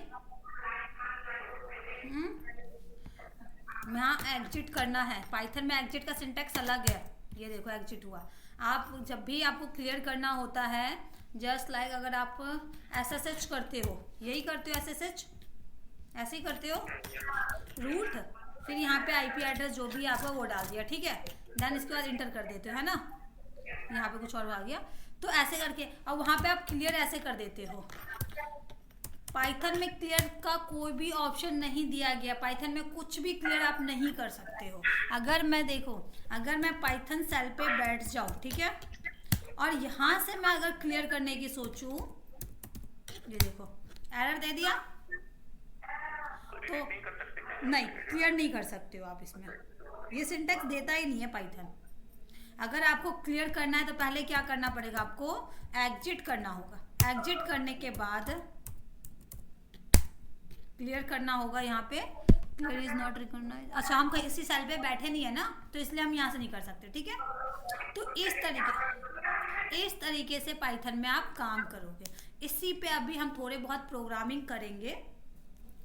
यहाँ एग्जिट करना है, पाइथन में एग्जिट का सिंटैक्स अलग है। ये देखो एग्जिट हुआ। आप जब भी आपको क्लियर करना होता है, जस्ट लाइक अगर आप SSH करते हो, यही करते हो SSH, ऐसे ही करते हो रूट, फिर यहाँ पे IP एड्रेस जो भी आपका वो डाल दिया, ठीक है। देन इसके बाद इंटर कर देते हो, है ना। यहाँ पे कुछ और आ गया, तो ऐसे करके अब वहाँ पे आप क्लियर ऐसे कर देते हो। पाइथन में क्लियर का कोई भी ऑप्शन नहीं दिया गया, पाइथन में कुछ भी क्लियर आप नहीं कर सकते हो। अगर मैं देखो, अगर मैं पाइथन सेल पे बैठ जाऊँ, ठीक है, और यहाँ से मैं अगर क्लियर करने की सोचूं, ये देखो एरर दे दिया, तो नहीं, क्लियर नहीं कर सकते हो आप इसमें, ये सिंटैक्स देता ही नहीं है पाइथन। अगर आपको क्लियर करना है तो पहले क्या करना पड़ेगा, आपको एग्जिट करना होगा। एग्जिट करने के बाद क्लियर करना होगा, यहाँ पे क्लियर इज नॉट रिकॉग्नाइज्ड। अच्छा, हम कहीं इसी सेल पे बैठे नहीं है ना, तो इसलिए हम यहाँ से नहीं कर सकते, ठीक है। तो इस तरीके से पाइथन में आप काम करोगे। इसी पे अभी हम थोड़े बहुत प्रोग्रामिंग करेंगे,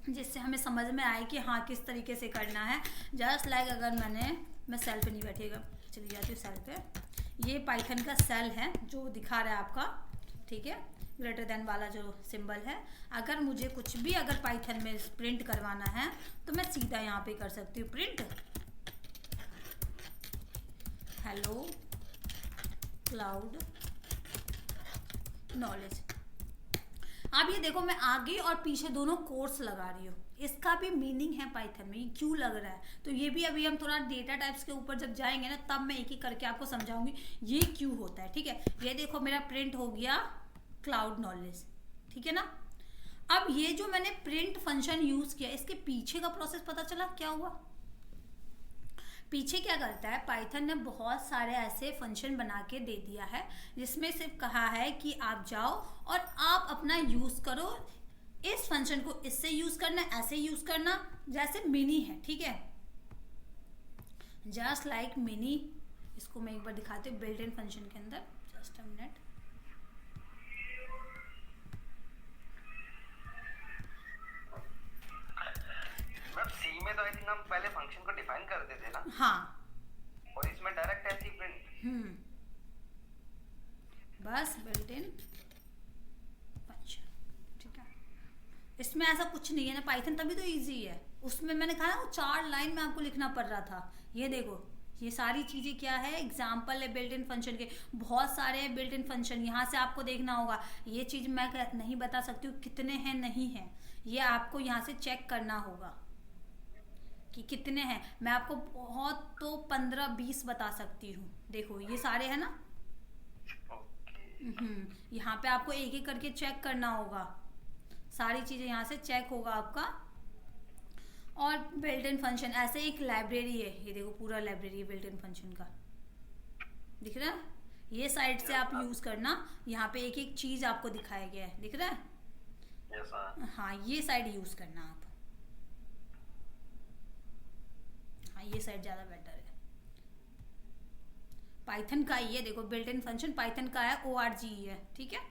जिससे हमें समझ में आए कि हाँ किस तरीके से करना है। जस्ट लाइक अगर मैं सेल पे नहीं बैठेगा, चली जाती हूँ सेल पे। ये पाइथन का सेल है जो दिखा रहा है आपका, ठीक है, ग्रेटर देन वाला जो सिंबल है। अगर मुझे कुछ भी अगर पाइथन में प्रिंट करवाना है तो मैं सीधा यहाँ पे कर सकती हूँ, प्रिंट हेलो क्लाउड नॉलेज। अब ये देखो मैं आगे और पीछे दोनों कोट्स लगा रही हूँ, इसका भी मीनिंग है पाइथन में, ये क्यों लग रहा है। तो ये भी अभी हम थोड़ा डेटा टाइप्स के ऊपर जब जाएंगे ना, तब मैं एक एक करके आपको समझाऊंगी ये क्यों होता है, ठीक है। ये देखो मेरा प्रिंट हो गया क्लाउड नॉलेज, ठीक है ना। अब ये जो मैंने प्रिंट फंक्शन यूज किया, इसके पीछे का प्रोसेस पता चला क्या हुआ। पीछे क्या करता है, पाइथन ने बहुत सारे ऐसे फंक्शन बना के दे दिया है, जिसमें सिर्फ कहा है कि आप जाओ और आप अपना यूज करो। इस फंक्शन को इससे यूज करना, ऐसे यूज करना, जैसे मिनी है, ठीक है, जस्ट लाइक मिनी। इसको मैं एक बार दिखाती हूँ बिल्ट इन फंक्शन के अंदर, जस्ट अ मिनट। सी में तो आई थिंक हम पहले फंक्शन को डिफाइन करते थे ना। हाँ, और इसमें डायरेक्ट ऐसे ही प्रिंट। बस बिल्ट इन फंक्शन, ठीक है। इसमें ऐसा कुछ नहीं है ना, पाइथन तभी तो इजी है। उसमें मैंने कहा ना वो 4 लाइन में आपको लिखना पड़ रहा था। ये देखो ये सारी चीजें क्या है, एग्जाम्पल है बिल्ट इन फंक्शन के, बहुत सारे हैं बिल्ट इन फंक्शन। यहाँ से आपको देखना होगा, ये चीज मैं नहीं बता सकती हूँ कितने हैं नहीं है, ये आपको यहाँ से चेक करना होगा कि कितने हैं। मैं आपको बहुत तो 15-20 बता सकती हूँ। देखो ये सारे हैं ना, यहाँ पे आपको एक एक करके चेक करना होगा, सारी चीजें यहाँ से चेक होगा आपका। और बिल्ट इन फंक्शन ऐसे एक लाइब्रेरी है, ये देखो पूरा लाइब्रेरी है बिल्ट इन फंक्शन का, दिख रहा है। ये साइड से आप यूज करना। यहाँ पे एक एक चीज आपको दिखाया गया है, दिख रहा है? यस हाँ। हाँ, ये साइड यूज करना आप। हाँ, ये साइड ज्यादा बेटर है। पाइथन का ही है, देखो बिल्ट इन फंक्शन पाइथन का है, org है, ठीक है।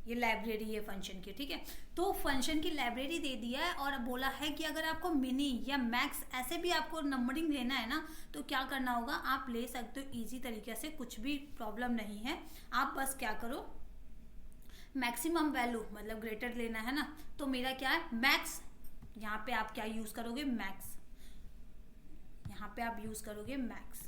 ये लाइब्रेरी है फंक्शन की, ठीक है। तो फंक्शन की लाइब्रेरी दे दिया है और बोला है कि अगर आपको मिनी या मैक्स ऐसे भी आपको नंबरिंग लेना है ना, तो क्या करना होगा, आप ले सकते हो इजी तरीके से, कुछ भी प्रॉब्लम नहीं है। आप बस क्या करो, मैक्सिमम वैल्यू मतलब ग्रेटर लेना है ना, तो मेरा क्या है मैक्स। यहाँ पे आप क्या यूज करोगे, मैक्स। यहाँ पे आप यूज करोगे मैक्स।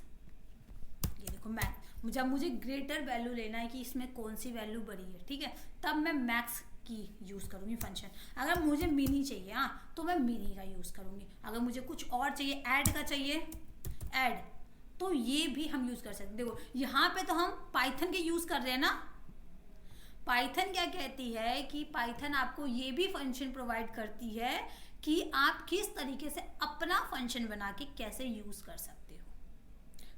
ये देखो मैक्स, जब मुझे ग्रेटर वैल्यू लेना है कि इसमें कौन सी वैल्यू बड़ी है, ठीक है, तब मैं मैक्स की यूज करूंगी फंक्शन। अगर मुझे मिनी चाहिए हाँ, तो मैं मिनी का यूज करूंगी। अगर मुझे कुछ और चाहिए, ऐड का चाहिए, ऐड, तो ये भी हम यूज कर सकते हैं। देखो यहाँ पे तो हम पाइथन के यूज कर रहे हैं ना। पाइथन क्या कहती है कि पाइथन आपको ये भी फंक्शन प्रोवाइड करती है कि आप किस तरीके से अपना फंक्शन बना के कैसे यूज कर सकते हो।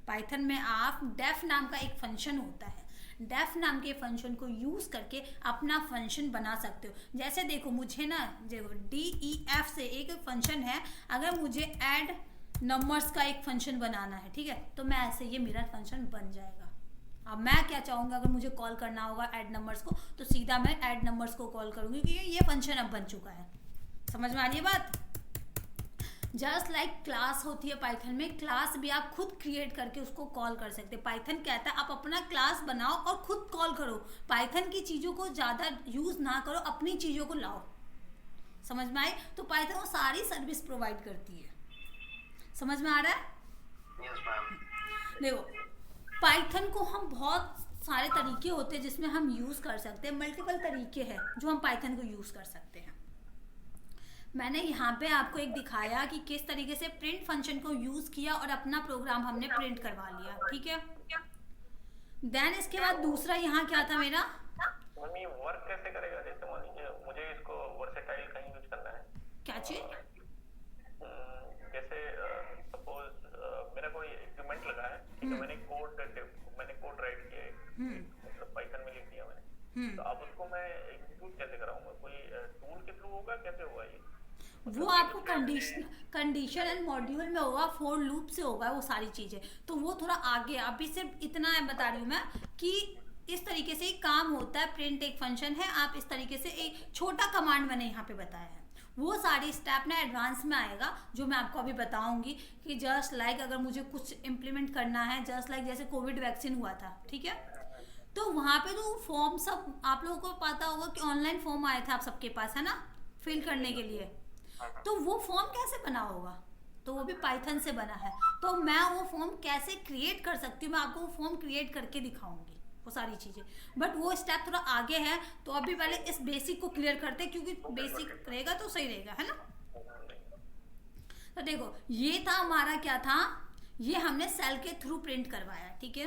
पाइथन में आप डेफ नाम का एक फंक्शन होता है, डेफ नाम के फंक्शन को यूज करके अपना फंक्शन बना सकते हो। जैसे देखो मुझे ना, देखो DEF से एक फंक्शन है, अगर मुझे ऐड नंबर्स का एक फंक्शन बनाना है, ठीक है, तो मैं ऐसे ये मेरा फंक्शन बन जाएगा। अब मैं क्या चाहूंगा, अगर मुझे कॉल करना होगा ऐड नंबर्स को, तो सीधा मैं ऐड नंबर्स को कॉल करूंगी, क्योंकि ये फंक्शन अब बन चुका है। समझ में आ रही है बात? जस्ट लाइक क्लास होती है पाइथन में, क्लास भी आप खुद क्रिएट करके उसको कॉल कर सकते हैं। पाइथन कहता है आप अपना क्लास बनाओ और खुद कॉल करो। पाइथन की चीजों को ज्यादा यूज ना करो, अपनी चीजों को लाओ। समझ में आए? तो पाइथन वो सारी सर्विस प्रोवाइड करती है। समझ में आ रहा है? Yes ma'am. देखो पाइथन को हम बहुत सारे तरीके होते हैं जिसमें हम यूज कर सकते हैं, मल्टीपल तरीके हैं जो हम पाइथन को यूज कर सकते हैं। मैंने यहाँ पे आपको एक दिखाया कि किस तरीके से प्रिंट फंक्शन को यूज किया और अपना प्रोग्राम हमने प्रिंट करवा लिया, ठीक है। देन इसके बाद दूसरा यहाँ क्या था मेरा, मम्मी वर्क कैसे करेगा? जैसे मान लीजिए मुझे इसको वर्सेटाइल कहीं यूज करना है, क्या चीज? जैसे सपोज मेरा कोई इक्विपमेंट लगा है, ठीक है, मैंने कोड राइट किया है, मतलब पाइथन में लिख दिया मैंने, तो अब उसको मैं एग्जीक्यूट कैसे कराऊंगा? कोई टूल के थ्रू होगा, कैसे होगा ये? वो आपको कंडीशन एंड मॉड्यूल में होगा, फॉर लूप से होगा वो सारी चीजें, तो वो थोड़ा आगे। अभी सिर्फ इतना है बता रही हूँ मैं कि इस तरीके से ही काम होता है। प्रिंट एक फंक्शन है, आप इस तरीके से एक छोटा कमांड मैंने यहाँ पे बताया है। वो सारी स्टेप ना एडवांस में आएगा जो मैं आपको अभी बताऊंगी कि जस्ट लाइक अगर मुझे कुछ इम्प्लीमेंट करना है, जस्ट लाइक जैसे कोविड वैक्सीन हुआ था, ठीक है, तो वहाँ पे तो फॉर्म सब आप लोगों को पता होगा कि ऑनलाइन फॉर्म आया था आप सबके पास, है ना, फिल करने के लिए। तो वो फॉर्म कैसे बना होगा? तो वो भी पाइथन से बना है। तो मैं वो फॉर्म कैसे क्रिएट कर सकती हूँ, मैं आपको वो फॉर्म क्रिएट करके दिखाऊंगी वो सारी चीजें, बट वो स्टेप थोड़ा आगे है। तो अभी पहले इस बेसिक को क्लियर करते हैं, क्योंकि बेसिक रहेगा तो सही रहेगा, है ना। तो देखो ये था हमारा, क्या था, ये हमने सेल के थ्रू प्रिंट करवाया, ठीक है।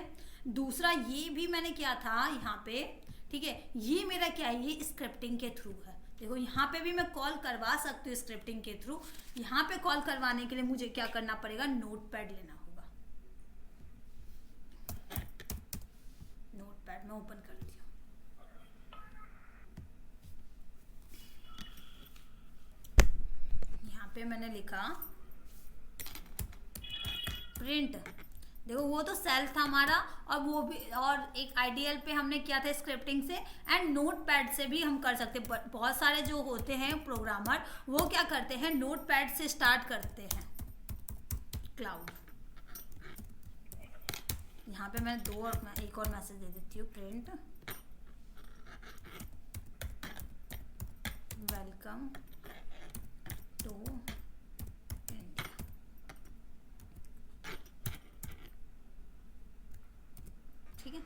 दूसरा ये भी मैंने किया था यहाँ पे, ठीक है, ये मेरा क्या है, ये स्क्रिप्टिंग के थ्रू है। देखो यहाँ पे भी मैं कॉल करवा सकती हूँ स्क्रिप्टिंग के थ्रू। यहाँ पे कॉल करवाने के लिए मुझे क्या करना पड़ेगा, नोटपैड लेना होगा। नोटपैड मैं ओपन करती हूँ। यहाँ पे मैंने लिखा प्रिंट। देखो वो तो सेल था हमारा, और वो भी, और एक आइडियल पे हमने किया था स्क्रिप्टिंग से, एंड नोटपैड से भी हम कर सकते हैं। बहुत सारे जो होते हैं प्रोग्रामर वो क्या करते हैं, नोटपैड से स्टार्ट करते हैं क्लाउड। यहाँ पे मैं एक और मैसेज दे देती हूँ, प्रिंट वेलकम टू इंडिया। ठीक है,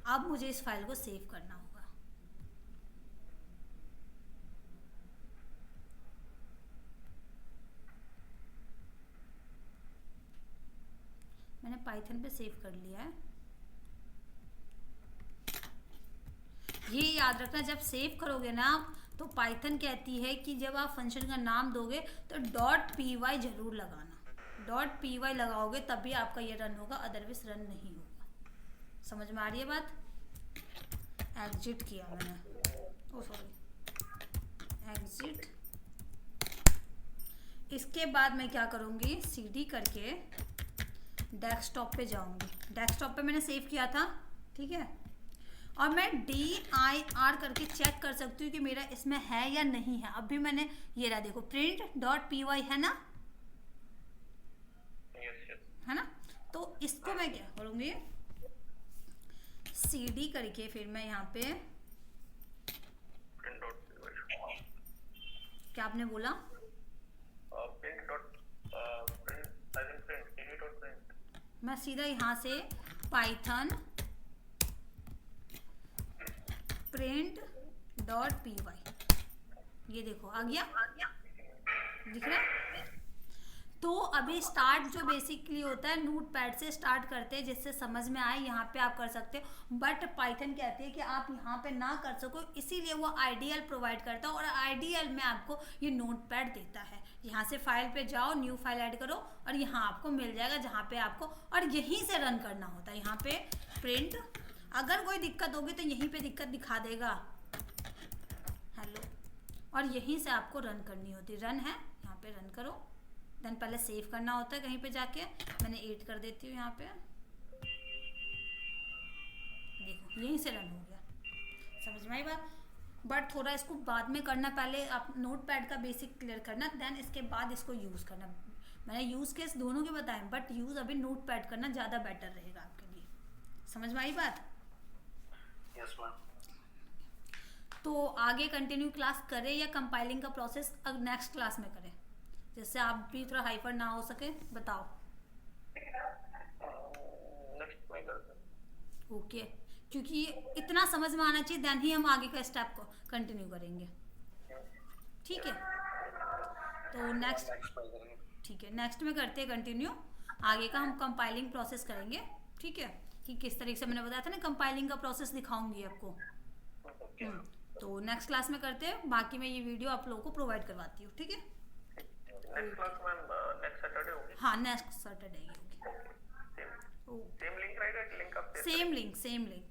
अब मुझे इस फाइल को सेव करना होगा। मैंने पाइथन पे सेव कर लिया है। ये याद रखना, जब सेव करोगे ना आप, तो पाइथन कहती है कि जब आप फंक्शन का नाम दोगे तो .py जरूर लगाना। .py लगाओगे तभी आपका ये रन होगा, अदरवाइज रन नहीं होगा। समझ में आ रही है बात? एग्जिट किया मैंने, ओ सॉरी, एग्जिट। इसके बाद मैं क्या करूँगी, CD करके डेस्कटॉप पे जाऊँगी। डेस्कटॉप पे मैंने सेव किया था, ठीक है। और मैं DIR करके चेक कर सकती हूँ कि मेरा इसमें है या नहीं है। अभी मैंने ये रहा, देखो print.py है ना, है ना। तो इसको मैं क्या करूँगी, CD करके फिर मैं यहाँ पे, क्या आपने बोला? मैं सीधा यहाँ से पाइथन print.py, ये देखो आ गया, दिख रहा है। तो अभी स्टार्ट जो बेसिकली होता है नोटपैड से स्टार्ट करते हैं, जिससे समझ में आए, यहाँ पे आप कर सकते हो। बट पाइथन कहती है कि आप यहाँ पे ना कर सको, इसीलिए वो आइडियल प्रोवाइड करता है, और आइडियल में आपको ये नोटपैड देता है। यहाँ से फाइल पे जाओ, न्यू फाइल ऐड करो, और यहाँ आपको मिल जाएगा जहाँ पे आपको, और यहीं से रन करना होता है। यहाँ पे प्रिंट, अगर कोई दिक्कत होगी तो यहीं पे दिक्कत दिखा देगा, हेलो, और यहीं से आपको रन करनी होती है। रन है, यहाँ पे रन करो, देन पहले सेव करना होता है कहीं पे जाके। मैंने 8 कर देती हूँ यहाँ पे, देखो यहीं से रन हो गया। समझ में आई बात? बट थोड़ा इसको बाद में करना, पहले आप नोटपैड का बेसिक क्लियर करना, देन इसके बाद इसको यूज़ करना। मैंने यूज़ केस दोनों के बताए, बट यूज़ अभी नोटपैड करना ज़्यादा बेटर रहेगा आपके लिए। समझ में आई बात? Yes ma'am. तो आगे कंटिन्यू क्लास करें या कंपाइलिंग का प्रोसेस नेक्स्ट क्लास में करें, जिससे आप भी थोड़ा हाइपर ना हो सके, बताओ। ओके, क्योंकि इतना समझ में आना चाहिए, देन ही हम आगे का स्टेप को कंटिन्यू करेंगे, ठीक है। तो नेक्स्ट, ठीक है, नेक्स्ट में करते हैं कंटिन्यू। आगे का हम कंपाइलिंग प्रोसेस करेंगे, ठीक है, कि किस तरीके से मैंने बताया था ना, कंपाइलिंग का प्रोसेस दिखाऊंगी आपको। तो नेक्स्ट क्लास में करते हैं, बाकी मैं ये वीडियो आप लोगों को प्रोवाइड करवाती हूँ, ठीक है। Next class ma'am next Saturday होगी? हाँ, नेक्स्ट सैटरडे ही होगी। सेम लिंक रहेगा कि लिंक आप same link, same link.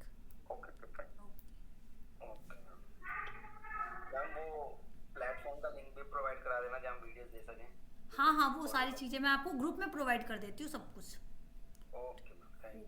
Okay fine. Ma'am वो प्लेटफॉर्म का लिंक भी प्रोवाइड करा देना जहाँ हम वीडियोस दे सकें। हाँ हाँ, वो सारी चीज़ें मैं आपको ग्रुप में प्रोवाइड कर देती हूँ, सब कुछ। Okay ma'am, thank you.